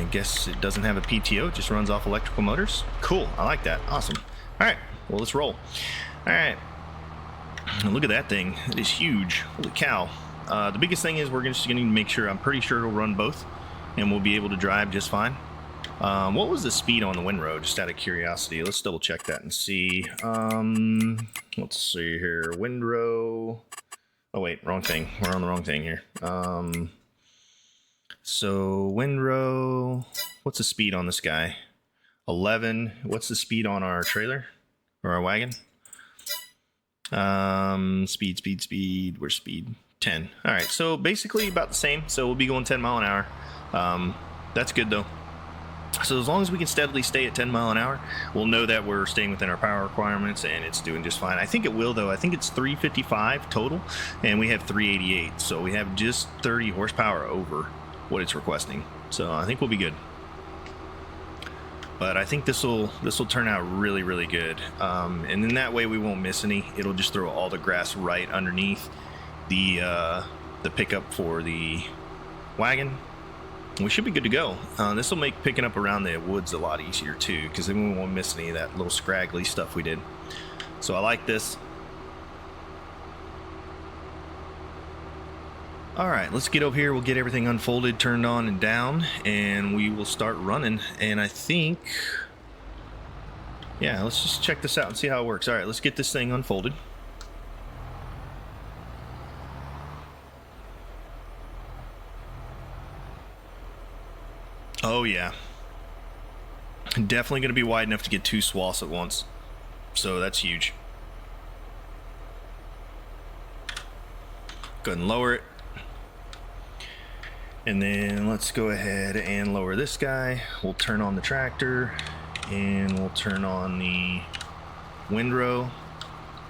guess it doesn't have a PTO, it just runs off electrical motors. Cool, I like that. Awesome. All right, well, let's roll. All right. And look at that thing. It is huge. Holy cow. The biggest thing is we're just going to make sure, I'm pretty sure it'll run both, and we'll be able to drive just fine. What was the speed on the windrow? Just out of curiosity. Let's double check that and see. Let's see here. Windrow. Oh wait, wrong thing. We're on the wrong thing here. So windrow. What's the speed on this guy? 11. What's the speed on our trailer or our wagon? Speed. Where's speed? 10. All right. So basically about the same. So we'll be going 10 mile an hour. That's good though. So as long as we can steadily stay at 10 mile an hour, we'll know that we're staying within our power requirements and it's doing just fine. I think it will though. I think it's 355 total and we have 388. So we have just 30 horsepower over what it's requesting. So I think we'll be good. But I think this will turn out really good. And then that way we won't miss any. It'll just throw all the grass right underneath the pickup for the wagon. We should be good to go. This will make picking up around the woods a lot easier too, because then we won't miss any of that little scraggly stuff we did. So I like this. All right, let's get over here. We'll get everything unfolded, turned on and down, and we will start running. And I think, yeah, let's just check this out and see how it works. All right, let's get this thing unfolded. Oh yeah, definitely going to be wide enough to get 2 swaths at once, so that's huge. Go ahead and lower it, and then let's go ahead and lower this guy. We'll turn on the tractor and we'll turn on the windrow.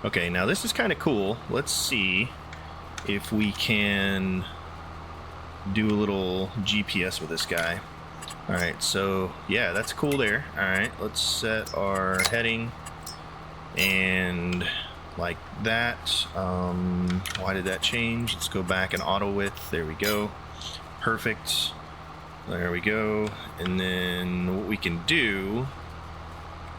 Okay, now this is kind of cool. Let's see if we can do a little GPS with this guy. All right, so yeah, that's cool there. All right, let's set our heading and like that. Why did that change? Let's go back and auto width. There we go. Perfect. There we go. And then what we can do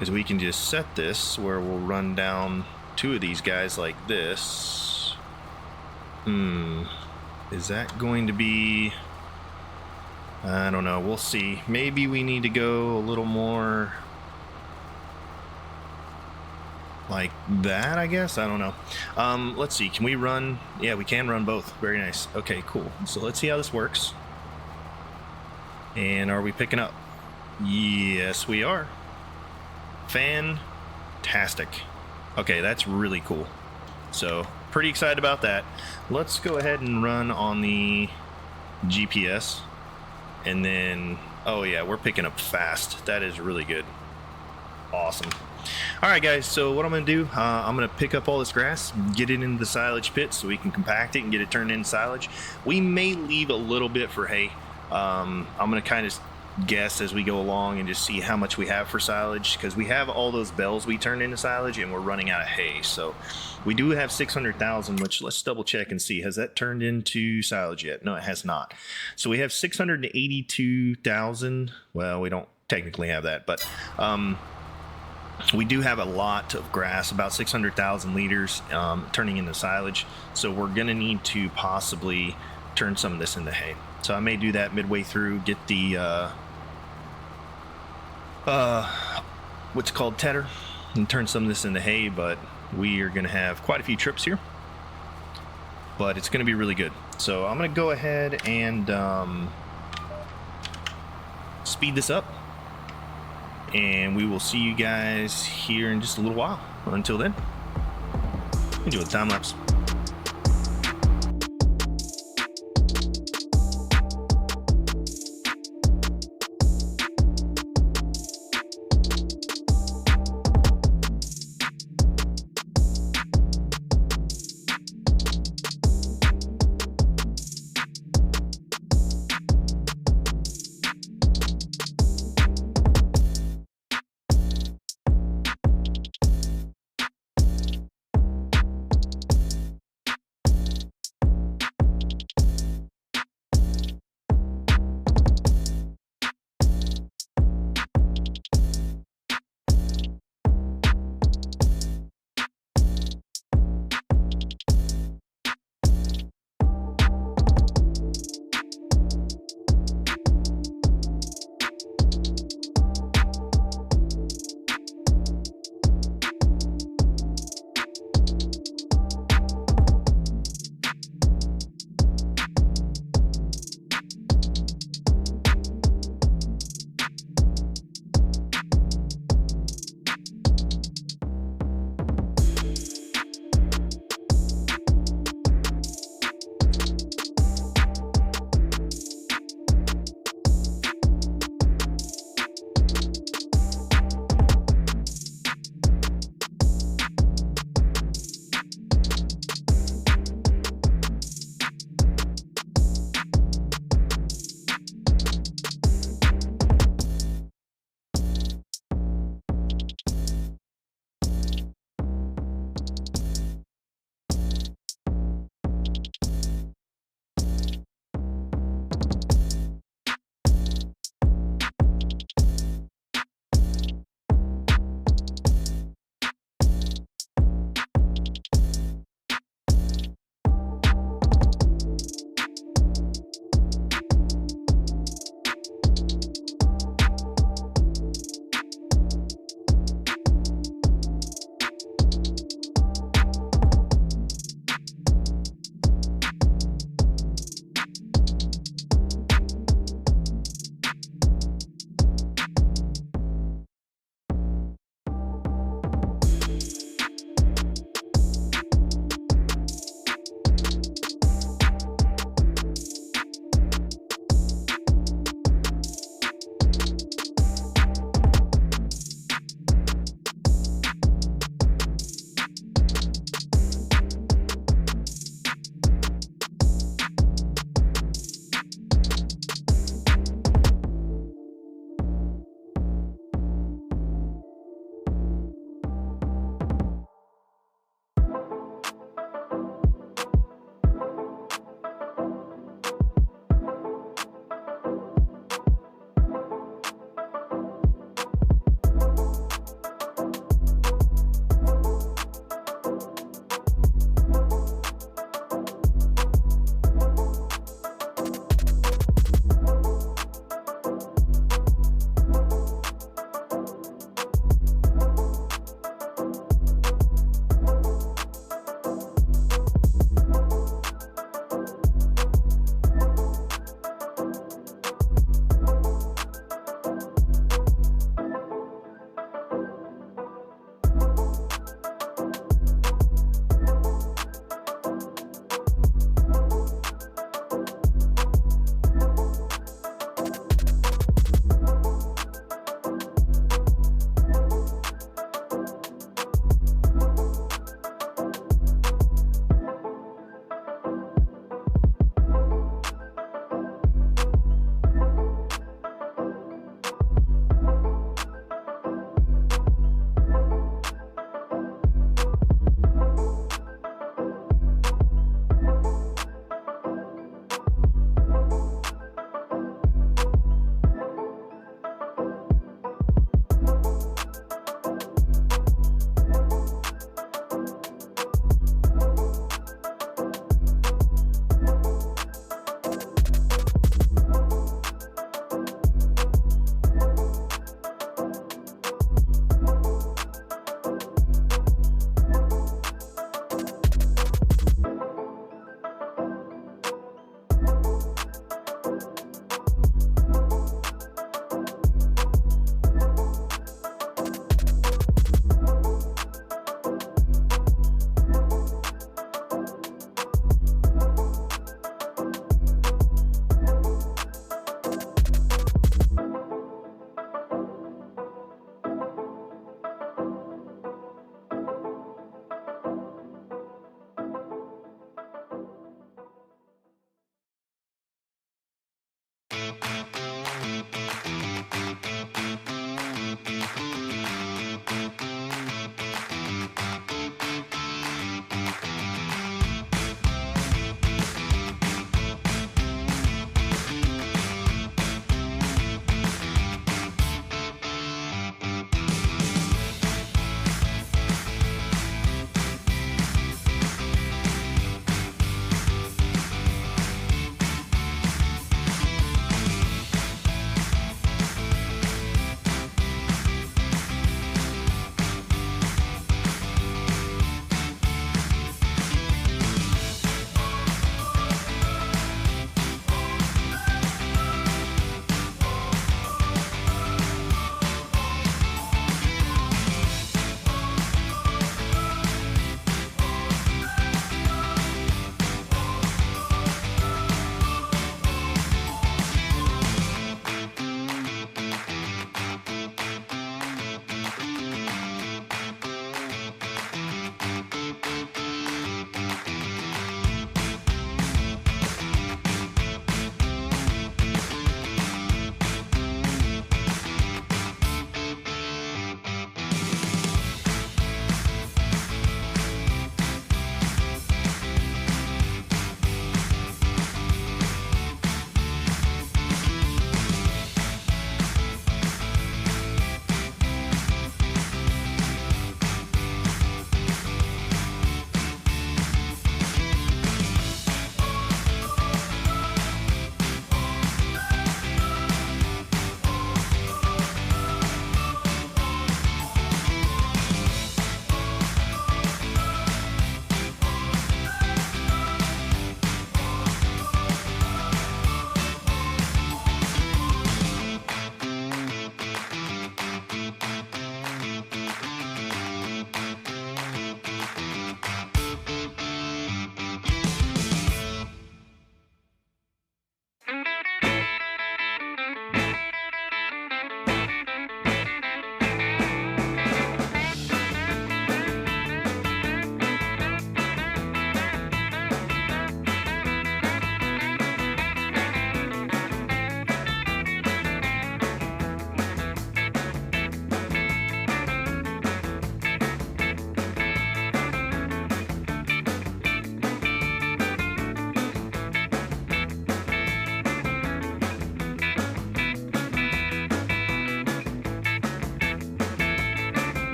is we can just set this where we'll run down 2 of these guys like this. Is that going to be... I don't know. We'll see. Maybe we need to go a little more like that, I guess. I don't know. Let's see. Can we run? Yeah, we can run both. Very nice. Okay, cool. So let's see how this works. And are we picking up? Yes, we are. Fantastic. Okay, that's really cool. So pretty excited about that. Let's go ahead and run on the GPS. And then, oh yeah, we're picking up fast. That is really good. Awesome. All right, guys, so what I'm going to do, I'm going to pick up all this grass, get it into the silage pit so we can compact it and get it turned into silage. We may leave a little bit for hay. I'm going to kind of guess as we go along and just see how much we have for silage, because we have all those bells we turned into silage and we're running out of hay. So we do have 600,000, which let's double check and see, has that turned into silage yet? No, it has not. So we have 682,000. Well, we don't technically have that, but we do have a lot of grass, about 600,000 liters turning into silage. So we're going to need to possibly turn some of this into hay. So I may do that midway through, get the what's called tedder, and turn some of this into hay. But we are going to have quite a few trips here, but it's going to be really good. So I'm going to go ahead and speed this up, and we will see you guys here in just a little while. Until then, enjoy the time lapse.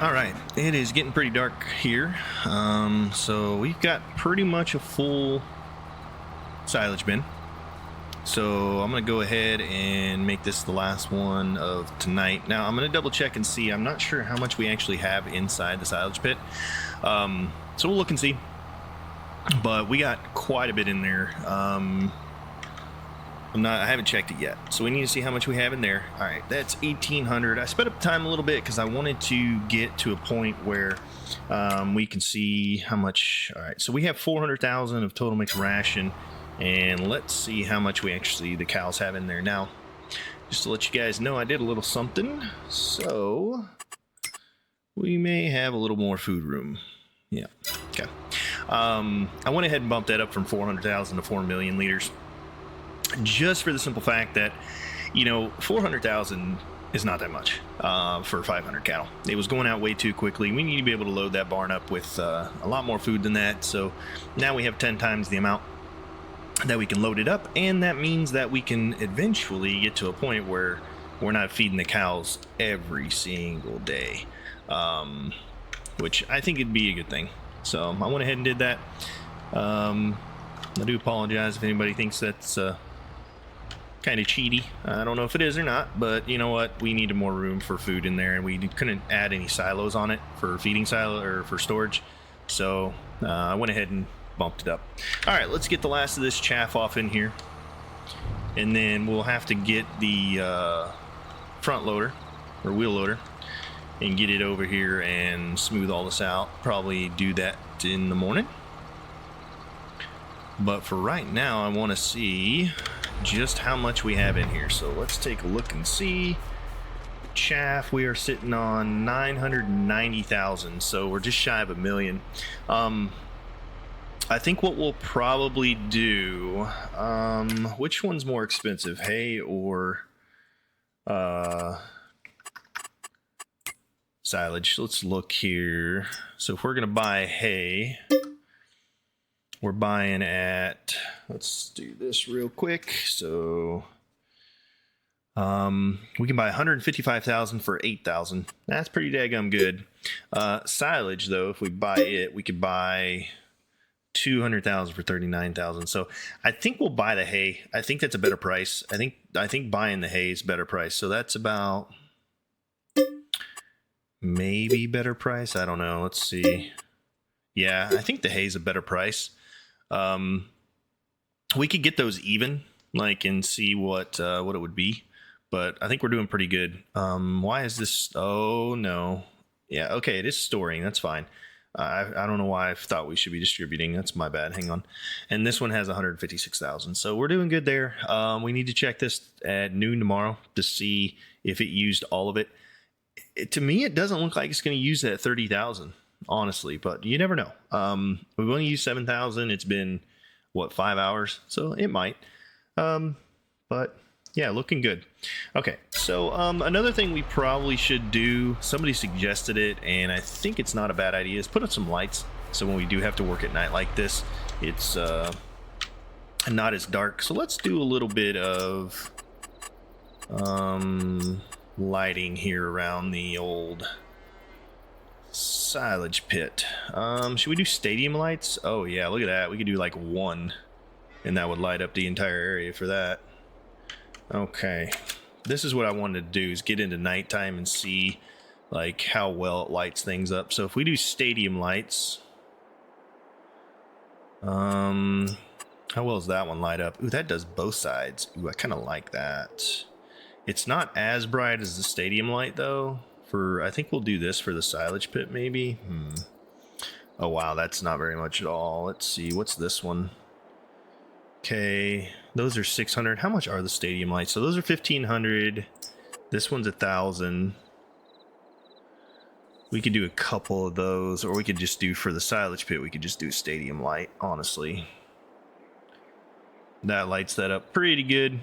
All right, it is getting pretty dark here, so we've got pretty much a full silage bin. So I'm gonna go ahead and make this the last one of tonight. Now I'm gonna double check and see. I'm not sure how much we actually have inside the silage pit, so we'll look and see. But we got quite a bit in there. I haven't checked it yet, so we need to see how much we have in there. All right, that's 1,800. I sped up time a little bit because I wanted to get to a point where we can see how much. All right, so we have 400,000 of total mixed ration, and let's see how much the cows have in there now. Just to let you guys know, I did a little something, so we may have a little more food room. Yeah, okay. I went ahead and bumped that up from 400,000 to 4 million liters. Just for the simple fact that, 400,000 is not that much for 500 cattle. It was going out way too quickly. We need to be able to load that barn up with a lot more food than that. So now we have 10 times the amount that we can load it up, and that means that we can eventually get to a point where we're not feeding the cows every single day, which I think it'd be a good thing. So I went ahead and did that. I do apologize if anybody thinks that's kind of cheaty. I don't know if it is or not, but you know what? We needed more room for food in there, and we couldn't add any silos on it for feeding silo or for storage. So I went ahead and bumped it up. All right, let's get the last of this chaff off in here, and then we'll have to get the front loader or wheel loader and get it over here and smooth all this out. Probably do that in the morning. But for right now, I want to see just how much we have in here. So let's take a look and see. Chaff, we are sitting on 990,000, so we're just shy of 1 million. I think what we'll probably do, which one's more expensive, hay or silage? Let's look here. So if we're gonna buy hay, we're buying at, let's do this real quick. So we can buy 155,000 for 8,000. That's pretty daggum good. Silage though, if we buy it, we could buy 200,000 for 39,000. So I think we'll buy the hay. I think that's a better price. I think buying the hay is a better price. So that's about maybe better price. I don't know. Let's see. Yeah, I think the hay is a better price. We could get those even, like, and see what it would be, but I think we're doing pretty good. Why is this? Oh no. Yeah. Okay. It is storing. That's fine. I don't know why I thought we should be distributing. That's my bad. Hang on. And this one has 156,000. So we're doing good there. We need to check this at noon tomorrow to see if it used all of it. To me, it doesn't look like it's going to use that 30,000, honestly, but you never know. We've only used 7,000. It's been, what, 5 hours? So it might. But yeah, looking good. Okay, so another thing we probably should do, somebody suggested it, and I think it's not a bad idea, is put up some lights. So when we do have to work at night like this, it's not as dark. So let's do a little bit of lighting here around the old silage pit. Should we do stadium lights? Oh yeah, look at that. We could do like one, and that would light up the entire area for that. Okay, this is what I wanted to do, is get into nighttime and see like how well it lights things up. So if we do stadium lights, how well does that one light up? Ooh, that does both sides. Ooh, I kind of like that. It's not as bright as the stadium light though. I think we'll do this for the silage pit maybe. Oh wow, that's not very much at all. Let's see, what's this one? Okay, those are 600. How much are the stadium lights? So those are 1,500. This one's 1,000. We could do a couple of those, or we could just do for the silage pit, we could just do a stadium light, honestly. That lights that up pretty good.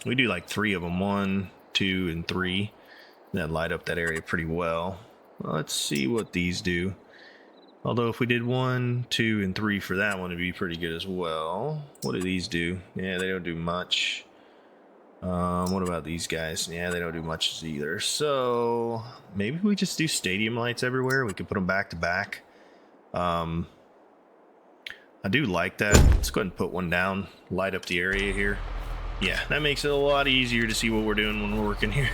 We do like 3 of them, 1, 2, and 3. That light up that area pretty well. Let's see what these do. Although if we did 1, 2, and 3 for that one, it'd be pretty good as well. What do these do? Yeah, they don't do much. What about these guys? Yeah, they don't do much either. So maybe we just do stadium lights everywhere. We could put them back to back. I do like that. Let's go ahead and put one down, light up the area here. Yeah, that makes it a lot easier to see what we're doing when we're working here.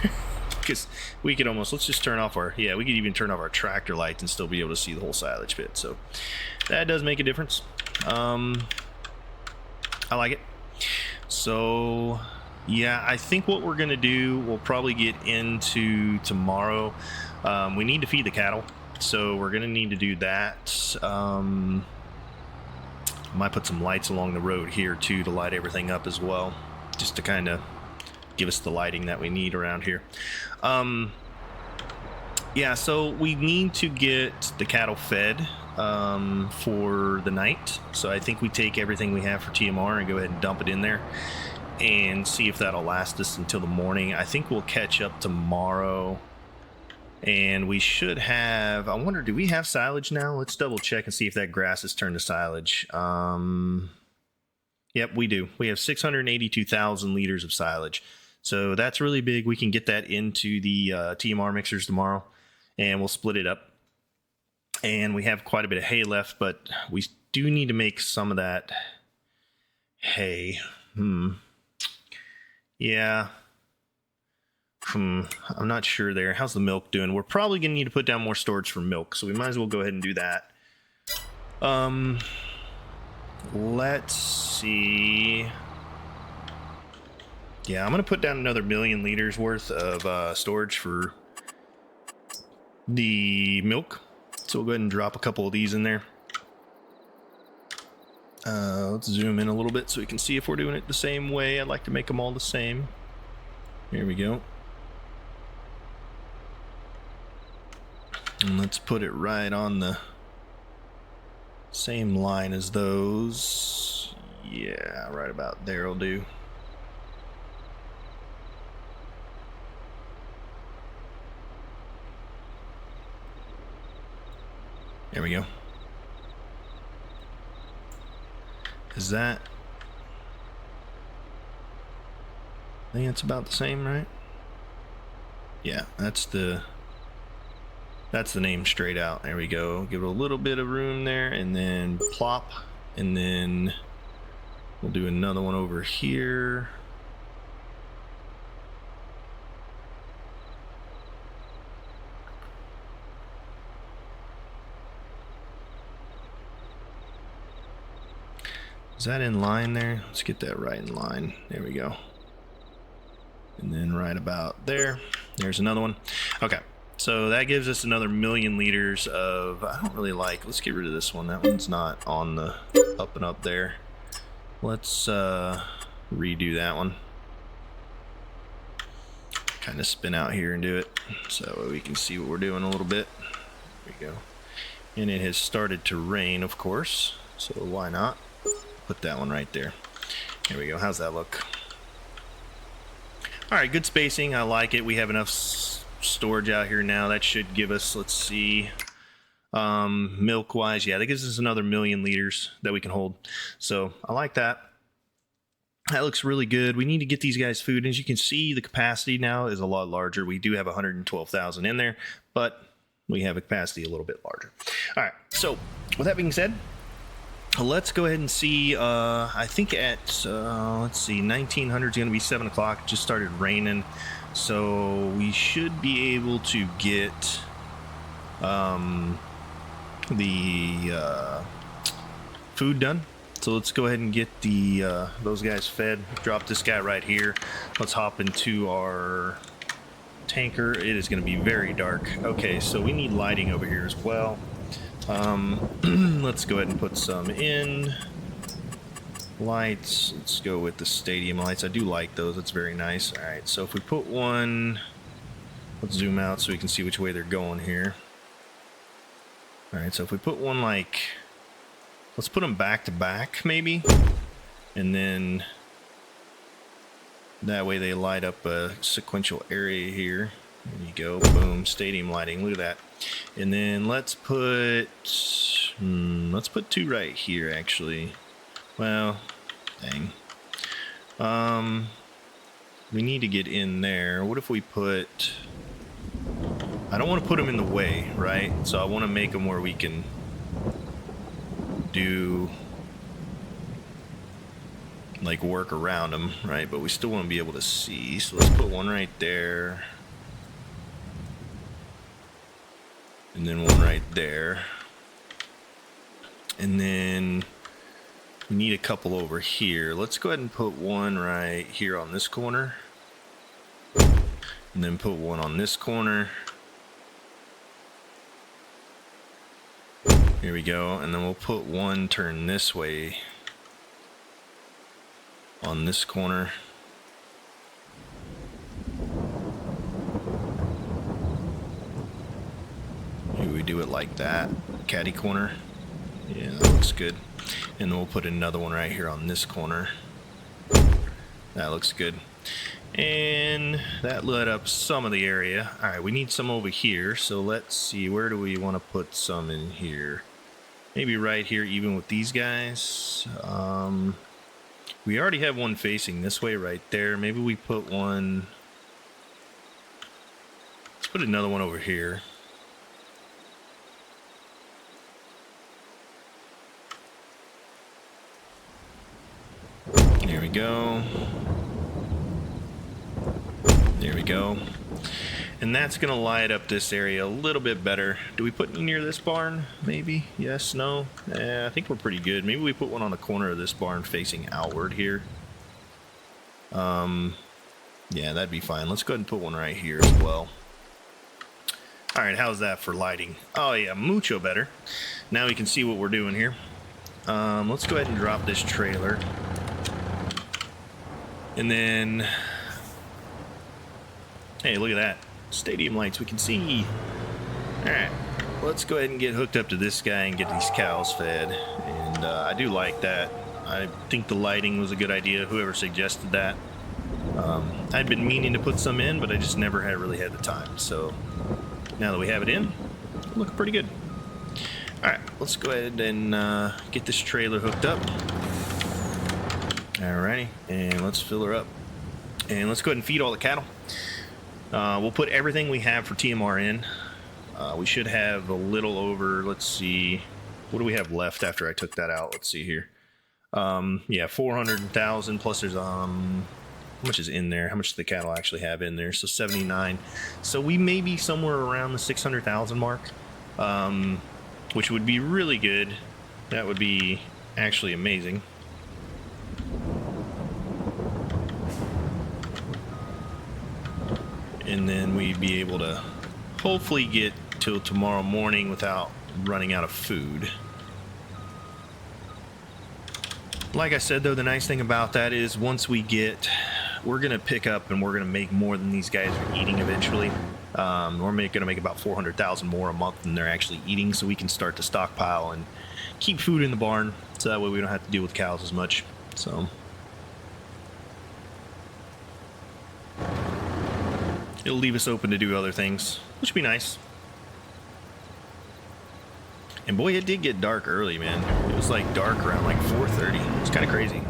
Because we could almost, let's just turn off our, yeah, we could even turn off our tractor lights and still be able to see the whole silage pit. So that does make a difference. I like it. So yeah, I think what we're gonna do, we'll probably get into tomorrow. We need to feed the cattle, so we're gonna need to do that. Might put some lights along the road here too to light everything up as well, just to kind of give us the lighting that we need around here. Yeah, so we need to get the cattle fed for the night. So I think we take everything we have for TMR and go ahead and dump it in there and see if that'll last us until the morning. I think we'll catch up tomorrow, and we should have, I wonder, do we have silage now? Let's double check and see if that grass has turned to silage. Yep, we do. We have 682,000 liters of silage. So that's really big. We can get that into the TMR mixers tomorrow, and we'll split it up. And we have quite a bit of hay left, but we do need to make some of that hay. Yeah. I'm not sure there. How's the milk doing? We're probably going to need to put down more storage for milk, so we might as well go ahead and do that. Let's see. Yeah, I'm going to put down another 1 million liters worth of storage for the milk. So we'll go ahead and drop a couple of these in there. Let's zoom in a little bit so we can see if we're doing it the same way. I'd like to make them all the same. Here we go. And let's put it right on the same line as those. Yeah, right about there will do. There we go. Is that? I think it's about the same, right? Yeah, that's the name straight out. There we go. Give it a little bit of room there, and then plop, and then we'll do another one over here. Is that in line there? Let's get that right in line. There we go. And then right about there. There's another one. Okay. So that gives us another 1 million liters of, I don't really like, let's get rid of this one. That one's not on the up and up there. Let's redo that one. Kind of spin out here and do it so we can see what we're doing a little bit. There we go. And it has started to rain, of course, so why not? Put that one right there. There we go. How's that look? All right, good spacing. I like it. We have enough storage out here now. That should give us, let's see, milk wise, yeah, that gives us another 1 million liters that we can hold. So I like that. That looks really good. We need to get these guys food. As you can see, the capacity now is a lot larger. We do have 112,000 in there, but we have a capacity a little bit larger. All right, so with that being said, let's go ahead and see. I think at let's see, 1900 is going to be 7 o'clock. It just started raining, so we should be able to get the food done. So let's go ahead and get the those guys fed. Drop this guy right here. Let's hop into our tanker. It is going to be very dark. Okay, so we need lighting over here as well. Let's go ahead and put some in. Lights, let's go with the stadium lights. I do like those, that's very nice. All right, so if we put one, let's zoom out so we can see which way they're going here. All right, so if we put one, like, let's put them back to back maybe, and then that way they light up a sequential area here. There you go, boom, stadium lighting, look at that. And then let's put 2 right here actually. Well, dang. we need to get in there. What if we put... I don't want to put them in the way, right? So I want to make them where we can do like work around them, right? But we still want to be able to see. So let's put one right there. And then one right there. And then we need a couple over here. Let's go ahead and put one right here on this corner. And then put one on this corner. Here we go. And then we'll put one turn this way on this corner. Maybe we do it like that. Caddy corner. Yeah, that looks good. And then we'll put another one right here on this corner. That looks good. And that lit up some of the area. All right, we need some over here. So let's see, where do we want to put some in here? Maybe right here, even with these guys. We already have one facing this way right there. Maybe we put one. Let's put another one over here. There we go. There we go. And that's going to light up this area a little bit better. Do we put any near this barn? Maybe? Yes? No? I think we're pretty good. Maybe we put one on the corner of this barn facing outward here. Yeah, that'd be fine. Let's go ahead and put one right here as well. Alright, how's that for lighting? Oh yeah, mucho better. Now we can see what we're doing here. Let's go ahead and drop this trailer. And then... Hey, look at that. Stadium lights, we can see. Alright, let's go ahead and get hooked up to this guy and get these cows fed. And I do like that. I think the lighting was a good idea, whoever suggested that. I'd been meaning to put some in, but I just never had really had the time. So now that we have it in, it's looking pretty good. Alright, let's go ahead and get this trailer hooked up. Alrighty, and let's fill her up. And let's go ahead and feed all the cattle. We'll put everything we have for TMR in. We should have a little over, let's see, what do we have left after I took that out? Let's see here. Yeah, 400,000 plus there's, how much is in there? How much do the cattle actually have in there? So 79. So we may be somewhere around the 600,000 mark, which would be really good. That would be actually amazing. And then we'd be able to hopefully get till tomorrow morning without running out of food. Like I said, though, the nice thing about that is once we get, we're going to pick up and we're going to make more than these guys are eating eventually. We're going to make about 400,000 more a month than they're actually eating, so we can start to stockpile and keep food in the barn, so that way we don't have to deal with cows as much. So it'll leave us open to do other things, which would be nice. And boy, it did get dark early, man. It was like dark around like 4:30. It's kind of crazy.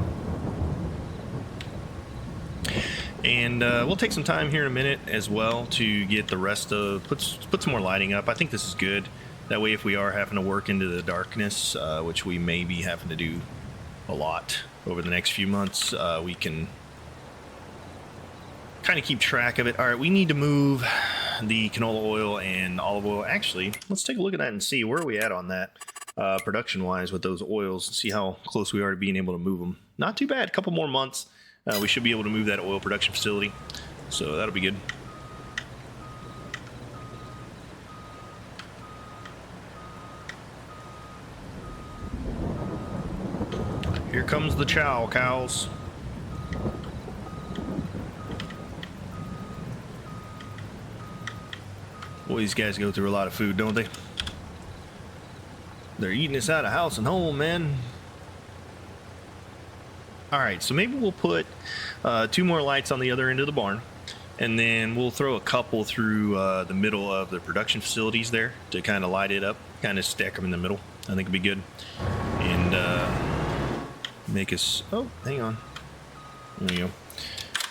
And we'll take some time here in a minute as well to get the rest of, put some more lighting up. I think this is good. That way, if we are having to work into the darkness, which we may be having to do a lot over the next few months, we can kind of keep track of it. All right, we need to move the canola oil and olive oil. Actually, let's take a look at that and see where are we at on that production wise with those oils and see how close we are to being able to move them. Not too bad, a couple more months. We should be able to move that oil production facility, so that'll be good. Here comes the chow cows. Boy, these guys go through a lot of food, don't they? They're eating us out of house and home, man. Alright, so maybe we'll put 2 more lights on the other end of the barn, and then we'll throw a couple through the middle of the production facilities there to kind of light it up, kind of stack them in the middle. I think it'd be good. And make us, oh, hang on. There you go.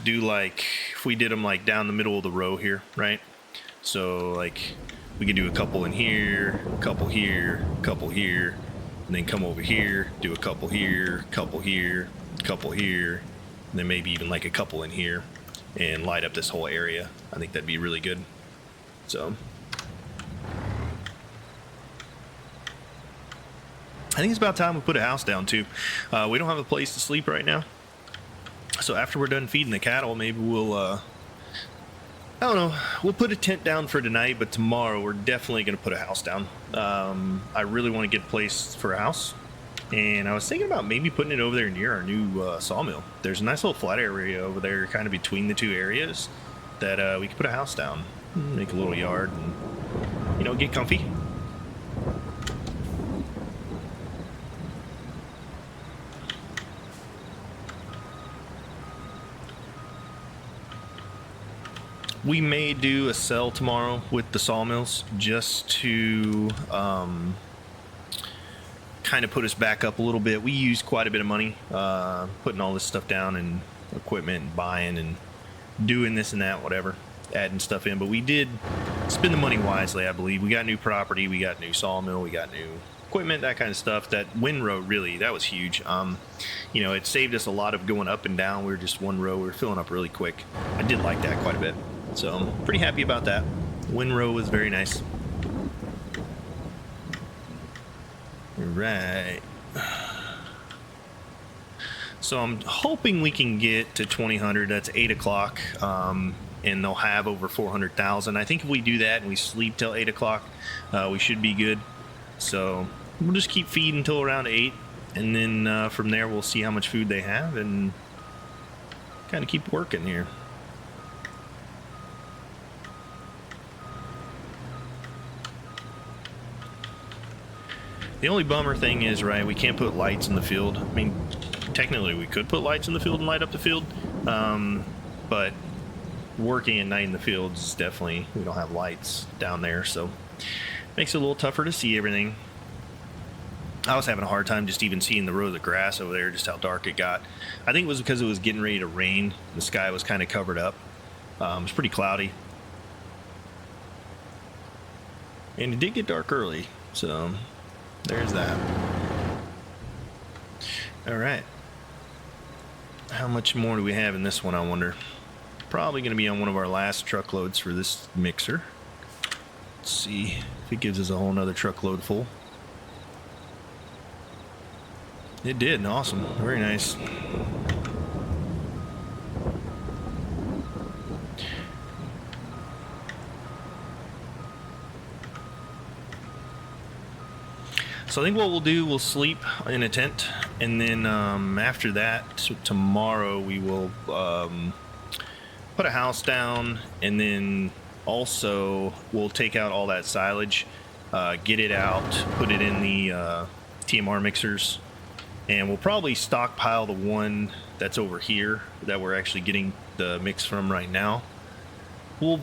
do like, if we did them like down the middle of the row here, right? So like we could do a couple in here, a couple here, a couple here, and then come over here, do a couple here, couple here, couple here, and then maybe even like a couple in here and light up this whole area. I think that'd be really good. So I think it's about time we put a house down too. We don't have a place to sleep right now. So after we're done feeding the cattle, maybe we'll, I don't know, we'll put a tent down for tonight, but tomorrow we're definitely going to put a house down. I really want to get a place for a house. And I was thinking about maybe putting it over there near our new sawmill. There's a nice little flat area over there kind of between the two areas that we could put a house down, make a little yard, and, you know, get comfy. We may do a sell tomorrow with the sawmills just to kind of put us back up a little bit. We used quite a bit of money putting all this stuff down and equipment and buying and doing this and that, whatever, adding stuff in. But we did spend the money wisely, I believe. We got new property, we got new sawmill, we got new equipment, that kind of stuff. That windrow, really, that was huge. You know, it saved us a lot of going up and down. We were just one row. We were filling up really quick. I did like that quite a bit. So I'm pretty happy about that. Windrow was very nice. Right. So I'm hoping we can get to 2000. That's 8 o'clock. And they'll have over 400,000. I think if we do that and we sleep till 8 o'clock, we should be good. So we'll just keep feeding until around 8. And then from there, we'll see how much food they have and kind of keep working here. The only bummer thing is, right, we can't put lights in the field. I mean, technically we could put lights in the field and light up the field, but working at night in the fields is definitely, we don't have lights down there, so makes it a little tougher to see everything. I was having a hard time just even seeing the row of the grass over there, just how dark it got. I think it was because it was getting ready to rain. The sky was kind of covered up. It was pretty cloudy. And it did get dark early, so there's that. All right. How much more do we have in this one, I wonder? Probably going to be on one of our last truckloads for this mixer. Let's see if it gives us a whole nother truckload full. It did. Awesome. Very nice. So I think what we'll do, we'll sleep in a tent, and then after that, tomorrow we will put a house down, and then also we'll take out all that silage, get it out, put it in the TMR mixers, and we'll probably stockpile the one that's over here that we're actually getting the mix from right now. We'll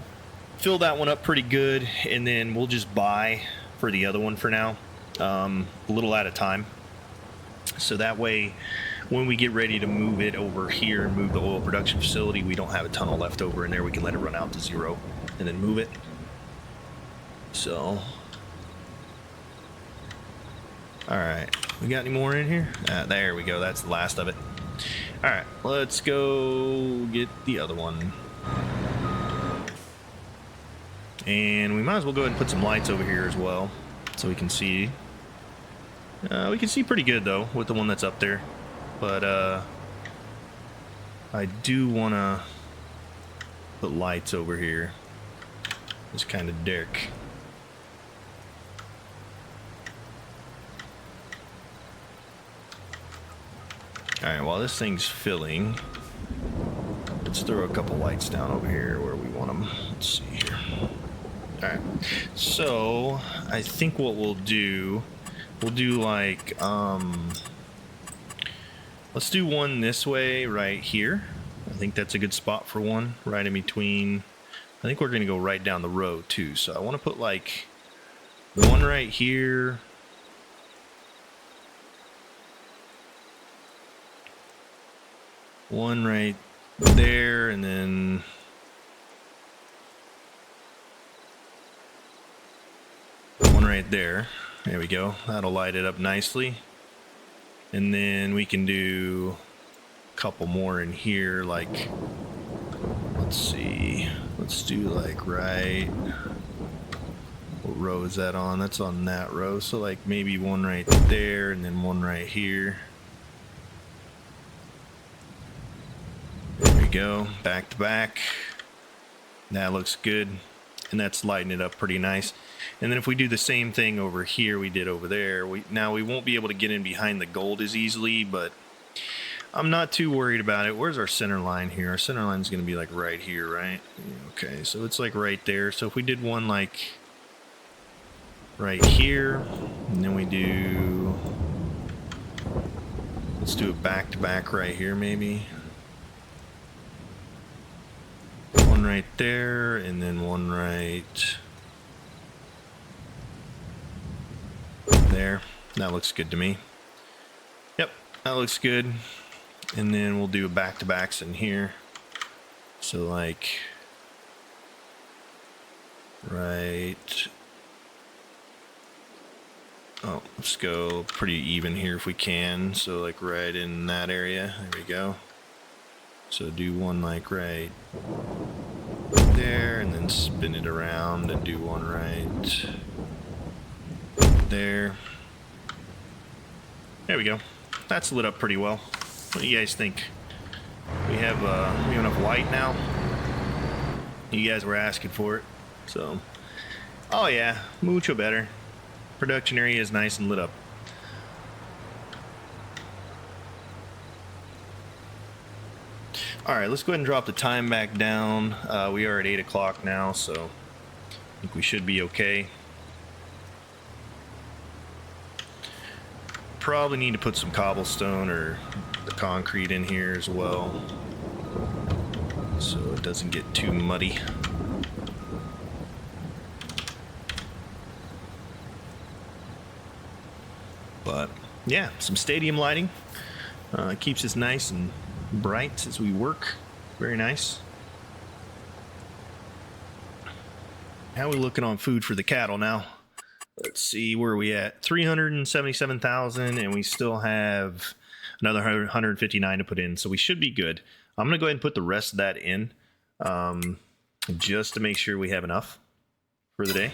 fill that one up pretty good, and then we'll just buy for the other one for now. A little at a time, so that way when we get ready to move it over here and move the oil production facility, we don't have a tunnel left over in there. We can let it run out to 0 and then move it. So all right, we got any more in here? There we go. That's the last of it. All right, let's go get the other one, and we might as well go ahead and put some lights over here as well so we can see. We can see pretty good though with the one that's up there, but I do want to put lights over here. It's kind of dark. Alright, while this thing's filling, let's throw a couple lights down over here where we want them. Let's see here. Alright, so I think what we'll do like, let's do one this way right here. I think that's a good spot for one, right in between. I think we're going to go right down the road too. So I want to put like one right here. One right there, and then one right there. There we go. That'll light it up nicely. And then we can do a couple more in here, like, let's see, let's do like right, what row is that on? That's on that row. So like maybe one right there and then one right here. There we go, back to back. That looks good, and that's lighting it up pretty nice. And then if we do the same thing over here we did over there, now we won't be able to get in behind the gold as easily, but I'm not too worried about it. Where's our center line here? Our center line is going to be like right here, right? Okay, so it's like right there. So if we did one like right here, and then we do, let's do it back to back right here maybe. One right there, and then one right there. That looks good to me. Yep, that looks good. And then we'll do back-to-backs in here. So like right, oh, let's go pretty even here if we can. So like right in that area. There we go. So do one like right there, and then spin it around and do one right there. There we go. That's lit up pretty well. What do you guys think? We have enough white now. You guys were asking for it, so. Oh yeah, mucho better. Production area is nice and lit up. All right, let's go ahead and drop the time back down. We are at 8 o'clock now, so I think we should be okay. Probably need to put some cobblestone or the concrete in here as well, so it doesn't get too muddy. But yeah, some stadium lighting keeps us nice and bright as we work. Very nice. How are we looking on food for the cattle now? Let's see, where are we at? 377,000, and we still have another 159 to put in, so we should be good. I'm gonna go ahead and put the rest of that in, just to make sure we have enough for the day.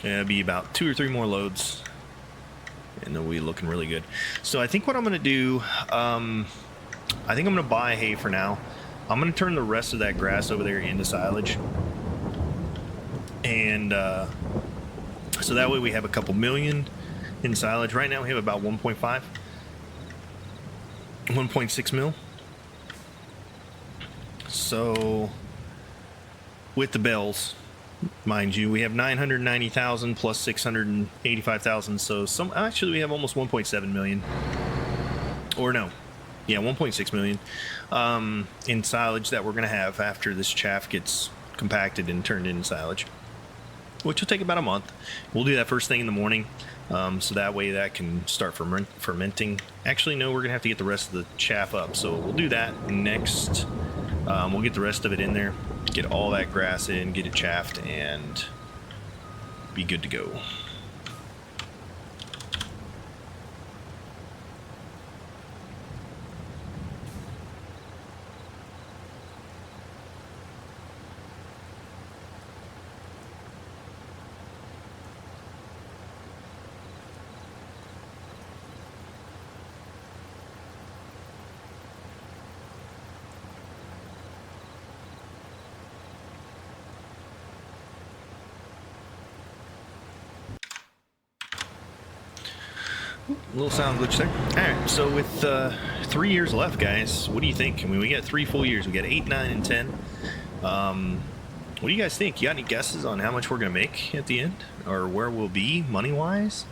It'll be about 2 or 3 more loads, and then we'll be looking really good. So I think what I'm gonna do, I think I'm gonna buy hay for now. I'm gonna turn the rest of that grass over there into silage, and so that way we have a couple million in silage. Right now we have about 1.5, 1.6 mil. So with the bells, mind you, we have 990,000 plus 685,000. So actually we have almost 1.7 million, or no, yeah, 1.6 million in silage that we're gonna have after this chaff gets compacted and turned into silage, which will take about a month. We'll do that first thing in the morning, so that way that can start fermenting. Actually, no, we're gonna have to get the rest of the chaff up, so we'll do that next. We'll get the rest of it in there, get all that grass in, get it chaffed, and be good to go. Little sound glitch there. All right, so with 3 years left, guys, what do you think? I mean, we got 3 full years. We got 8, 9, and 10. What do you guys think? You got any guesses on how much we're gonna make at the end, or where we'll be money-wise?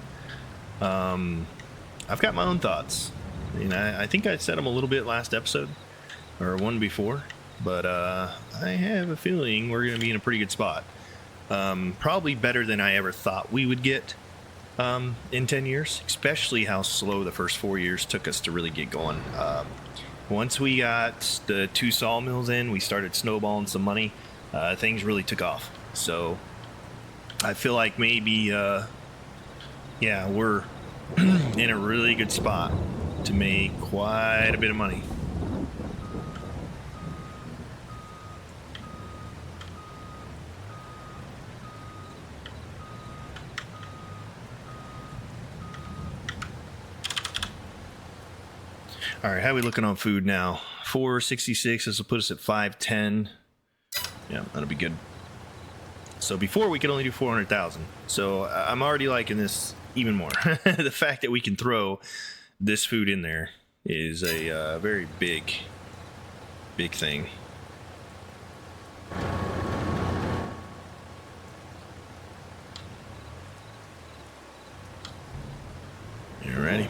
I've got my own thoughts. I mean, I think I said them a little bit last episode, or one before, but I have a feeling we're gonna be in a pretty good spot. Probably better than I ever thought we would get. In 10 years, especially how slow the first 4 years took us to really get going. once we got the 2 sawmills in, we started snowballing some money. Things really took off. So I feel like maybe, yeah, we're in a really good spot to make quite a bit of money. All right, how are we looking on food now? 466. This will put us at 510. Yeah, that'll be good. So before we could only do 400,000. So I'm already liking this even more. The fact that we can throw this food in there is a very big thing. Alrighty.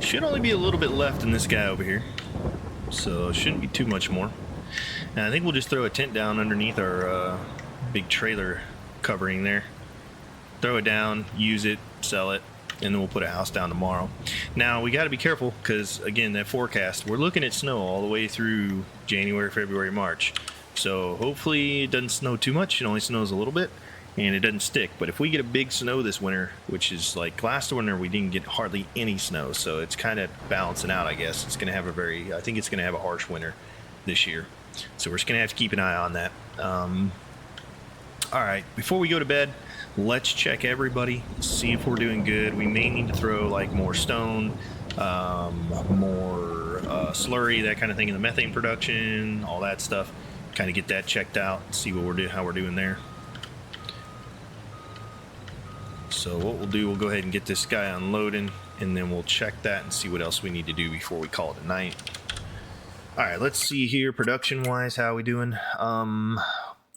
Should only be a little bit left in this guy over here, so shouldn't be too much more. And I think we'll just throw a tent down underneath our big trailer covering there. Throw it down, use it, sell it, and then we'll put a house down tomorrow. Now we got to be careful because again, that forecast, we're looking at snow all the way through January, February, March. So hopefully it doesn't snow too much. It only snows a little bit and it doesn't stick. But if we get a big snow this winter, which is like last winter, we didn't get hardly any snow. So it's kind of balancing out, I guess. It's going to have I think it's going to have a harsh winter this year. So we're just going to have to keep an eye on that. All right, before we go to bed, let's check everybody, see if we're doing good. We may need to throw like more stone, more slurry, that kind of thing in the methane production, all that stuff. Kind of get that checked out, see what we're doing, how we're doing there. So what we'll do, we'll go ahead and get this guy unloading, and then we'll check that and see what else we need to do before we call it a night. All right, let's see here, production-wise, how are we doing?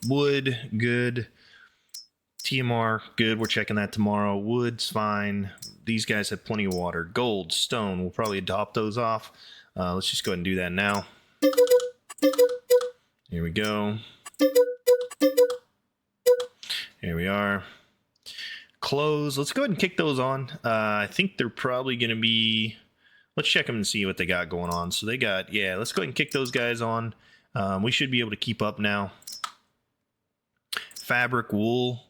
Wood, good. TMR, good. We're checking that tomorrow. Wood's fine. These guys have plenty of water. Gold, stone, we'll probably adopt those off. Let's just go ahead and do that now. Here we go. Here we are. Clothes, let's go ahead and kick those on. I think they're probably going to be... Let's check them and see what they got going on. So they got, yeah, let's go ahead and kick those guys on. We should be able to keep up now. Fabric, wool.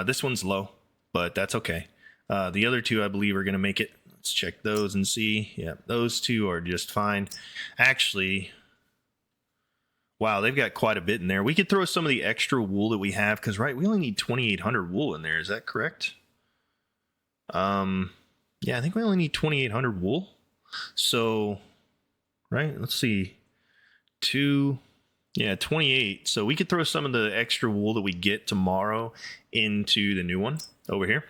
This one's low, but that's okay. The other two, I believe, are going to make it. Let's check those and see. Yeah, those two are just fine. Actually, wow, they've got quite a bit in there. We could throw some of the extra wool that we have because, right, we only need 2,800 wool in there. Is that correct? Yeah, I think we only need 2,800 wool. So, right, let's see. 28. So we could throw some of the extra wool that we get tomorrow into the new one over here.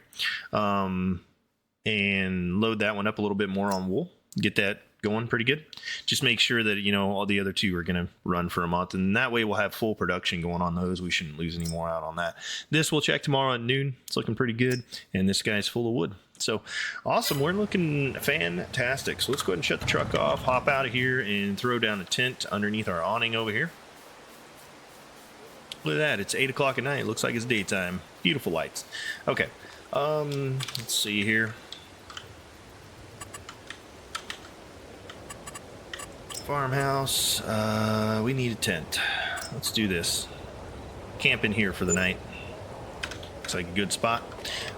And load that one up a little bit more on wool. Get that going pretty good. Just make sure that, you know, all the other two are going to run for a month. And that way we'll have full production going on those. We shouldn't lose any more out on that. This we'll check tomorrow at noon. It's looking pretty good. And this guy's full of wood. So awesome. We're looking fantastic. So let's go ahead and shut the truck off, hop out of here, and throw down a tent underneath our awning over here. Look at that. It's 8 o'clock at night. It looks like it's daytime. Beautiful lights. Okay. Let's see here. Farmhouse. We need a tent. Let's do this. Camp in here for the night. Looks like a good spot.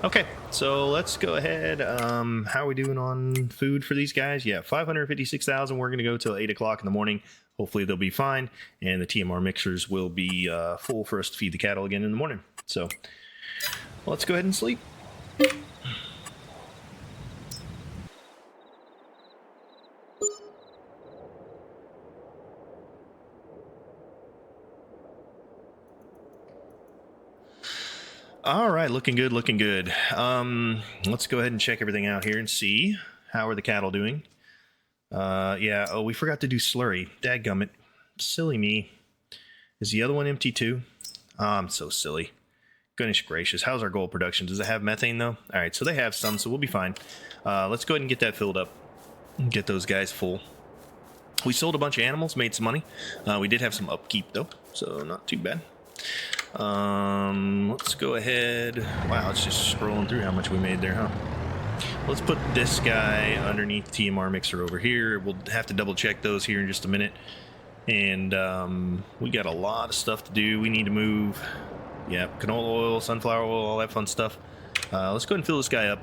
Okay, so let's go ahead. How are we doing on food for these guys? Yeah, 556,000. We're going to go till 8 o'clock in the morning. Hopefully they'll be fine, and the TMR mixers will be full for us to feed the cattle again in the morning. So let's go ahead and sleep. All right, looking good, looking good. Let's go ahead and check everything out here and see how are the cattle doing. Yeah, oh, we forgot to do slurry. Dadgummit. Silly me. Is the other one empty too? I'm so silly. Goodness gracious. How's our gold production? Does it have methane though? All right, so they have some, so we'll be fine. Let's go ahead and get that filled up and get those guys full. We sold a bunch of animals, made some money. We did have some upkeep though, so not too bad. Let's go ahead. Wow, it's just scrolling through how much we made there, huh? Let's put this guy underneath TMR mixer over here. We'll have to double check those here in just a minute. And we got a lot of stuff to do. We need to move, yeah, canola oil, sunflower oil, all that fun stuff. Let's go ahead and fill this guy up,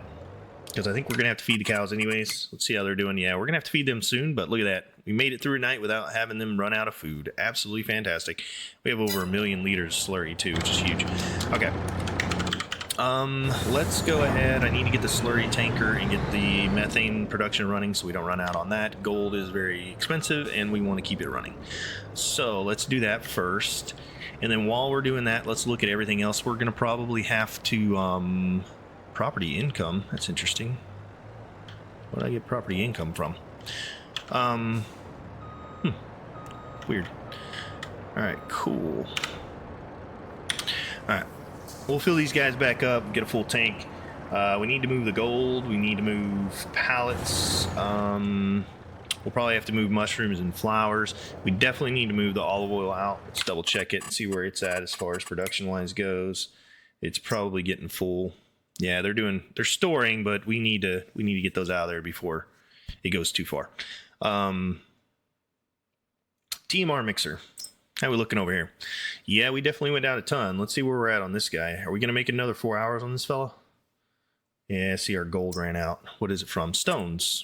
because I think we're gonna have to feed the cows anyways. Let's see how they're doing. Yeah, we're gonna have to feed them soon, but look at that. We made it through a night without having them run out of food. Absolutely fantastic. We have over 1 million liters of slurry too, which is huge. Okay. Let's go ahead. I need to get the slurry tanker and get the methane production running so we don't run out on that. Gold is very expensive and we want to keep it running. So let's do that first. And then while we're doing that, let's look at everything else. We're going to probably have to, property income. That's interesting. Where did I get property income from? Weird. All right, cool. All right. We'll fill these guys back up, get a full tank. We need to move the gold. We need to move pallets. We'll probably have to move mushrooms and flowers. We definitely need to move the olive oil out. Let's double check it and see where it's at as far as production wise goes. It's probably getting full. Yeah, they're storing, but we need to get those out of there before it goes too far. TMR mixer. How are we looking over here? Yeah, we definitely went down a ton. Let's see where we're at on this guy. Are we going to make another 4 hours on this fella? Yeah, see, our gold ran out. What is it from? Stones.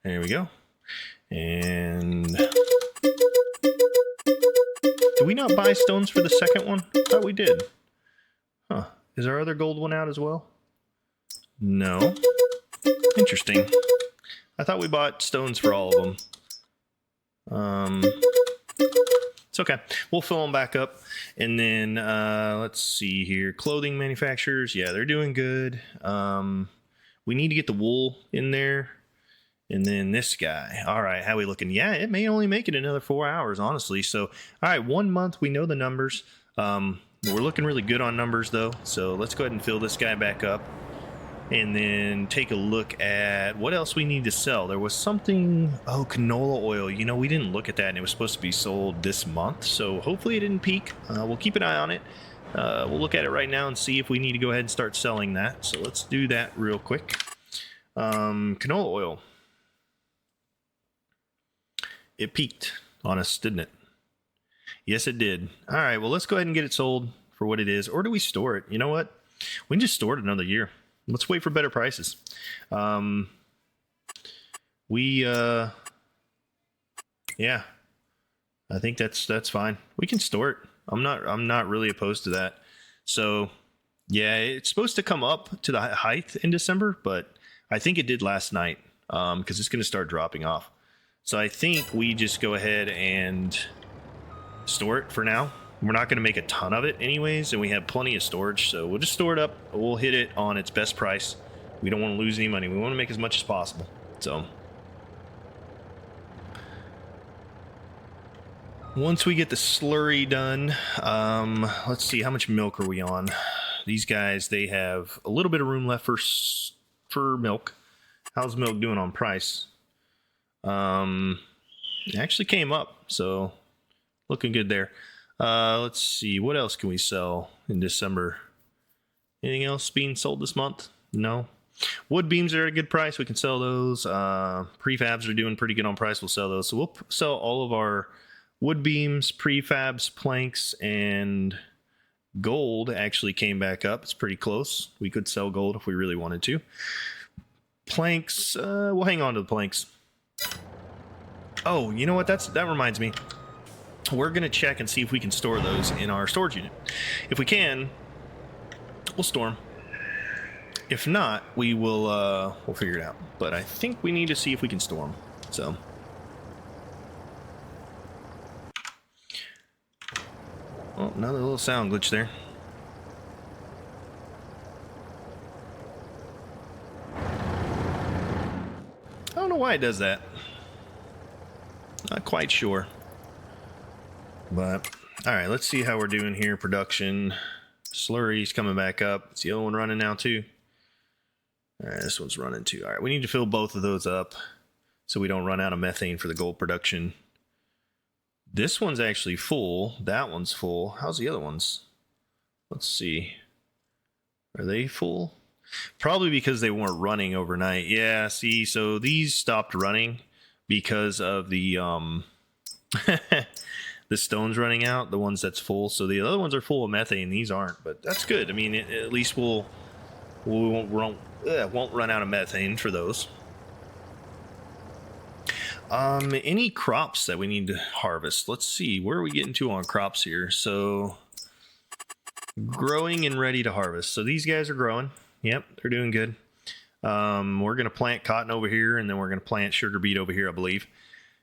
There we go. And did we not buy stones for the second one? I thought we did. Huh. Is our other gold one out as well? No. Interesting. I thought we bought stones for all of them. It's okay. We'll fill them back up. And then, let's see here. Clothing manufacturers. Yeah, they're doing good. We need to get the wool in there. And then this guy. All right, how are we looking? Yeah, it may only make it another 4 hours, honestly. So, all right, 1 month. We know the numbers. We're looking really good on numbers, though. So let's go ahead and fill this guy back up. And then take a look at what else we need to sell. There was something, oh, canola oil. You know, we didn't look at that, and it was supposed to be sold this month. So hopefully it didn't peak. We'll keep an eye on it. We'll look at it right now and see if we need to go ahead and start selling that. So let's do that real quick. Canola oil. It peaked on us, didn't it? Yes, it did. All right, well, let's go ahead and get it sold for what it is. Or do we store it? You know what? We can just store it another year. Let's wait for better prices. Yeah, I think that's fine. We can store it. I'm not really opposed to that. So yeah, it's supposed to come up to the height in December, but I think it did last night, because it's going to start dropping off. So I think we just go ahead and store it for now. We're not going to make a ton of it anyways, and we have plenty of storage, so we'll just store it up. We'll hit it on its best price. We don't want to lose any money. We want to make as much as possible. So once we get the slurry done, let's see, how much milk are we on? These guys, they have a little bit of room left for milk. How's milk doing on price? It actually came up, so looking good there. Let's see, what else can we sell in December? Anything else being sold this month? No. Wood beams are at a good price. We can sell those. Prefabs are doing pretty good on price. We'll sell those. So we'll sell all of our wood beams, prefabs, planks, and gold actually came back up. It's pretty close. We could sell gold if we really wanted to. Planks, we'll hang on to the planks. Oh, you know what? That reminds me. We're going to check and see if we can store those in our storage unit. If we can, we'll store them. If not, we'll figure it out. But I think we need to see if we can store them. So, oh, another little sound glitch there. I don't know why it does that. Not quite sure. But, all right, let's see how we're doing here. Production. Slurry's coming back up. It's the other one running now, too. All right, this one's running, too. All right, we need to fill both of those up so we don't run out of methane for the gold production. This one's actually full. That one's full. How's the other ones? Let's see. Are they full? Probably because they weren't running overnight. Yeah, see, so these stopped running because of the the stones running out, the ones that's full. So the other ones are full of methane. These aren't, but that's good. I mean, at least we won't run out of methane for those. Any crops that we need to harvest? Let's see, where are we getting to on crops here? So growing and ready to harvest. So these guys are growing. Yep, they're doing good. We're going to plant cotton over here, and then we're going to plant sugar beet over here, I believe.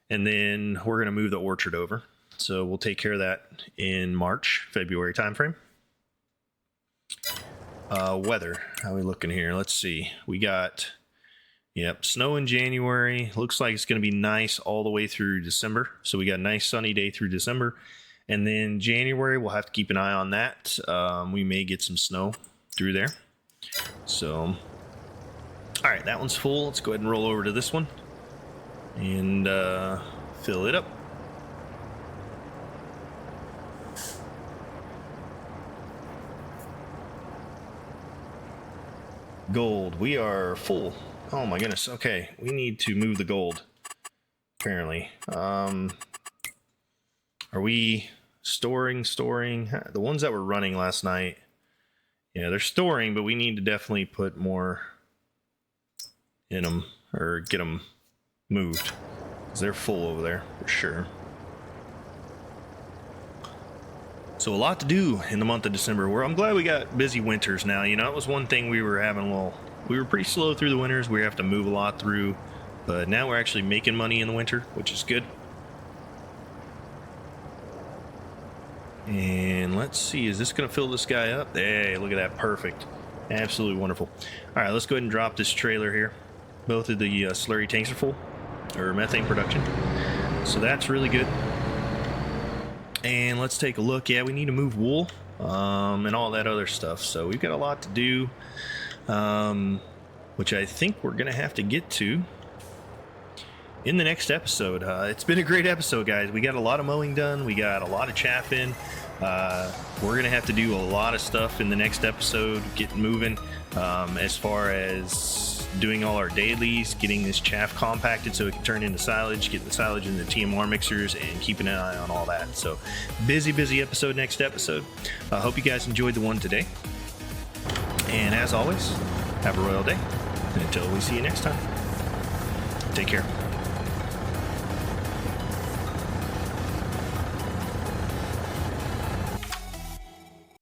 And then we're going to move the orchard over. So we'll take care of that in March, February timeframe. Weather, how are we looking here? Let's see. We got, yep, snow in January. Looks like it's going to be nice all the way through December. So we got a nice sunny day through December. And then January, we'll have to keep an eye on that. We may get some snow through there. So, all right, that one's full. Let's go ahead and roll over to this one and fill it up. Gold, we are full. Oh my goodness. Okay, we need to move the gold, apparently. Are we storing? The ones that were running last night, yeah, they're storing, but we need to definitely put more in them or get them moved, because they're full over there for sure. So a lot to do in the month of December. I'm glad we got busy winters now. You know, it was one thing we were having we were pretty slow through the winters. We have to move a lot through, but now we're actually making money in the winter, which is good. And let's see, is this going to fill this guy up? Hey, look at that. Perfect. Absolutely wonderful. All right, let's go ahead and drop this trailer here. Both of the slurry tanks are full, or methane production. So that's really good. And let's take a look. Yeah, we need to move wool and all that other stuff. So we've got a lot to do, which I think we're going to have to get to in the next episode. It's been a great episode, guys. We got a lot of mowing done. We got a lot of chaff in. We're going to have to do a lot of stuff in the next episode, getting moving as far as doing all our dailies, getting this chaff compacted so it can turn into silage, getting the silage into the TMR mixers, and keeping an eye on all that. So busy episode next episode. I hope you guys enjoyed the one today. And as always, have a royal day. And until we see you next time, take care.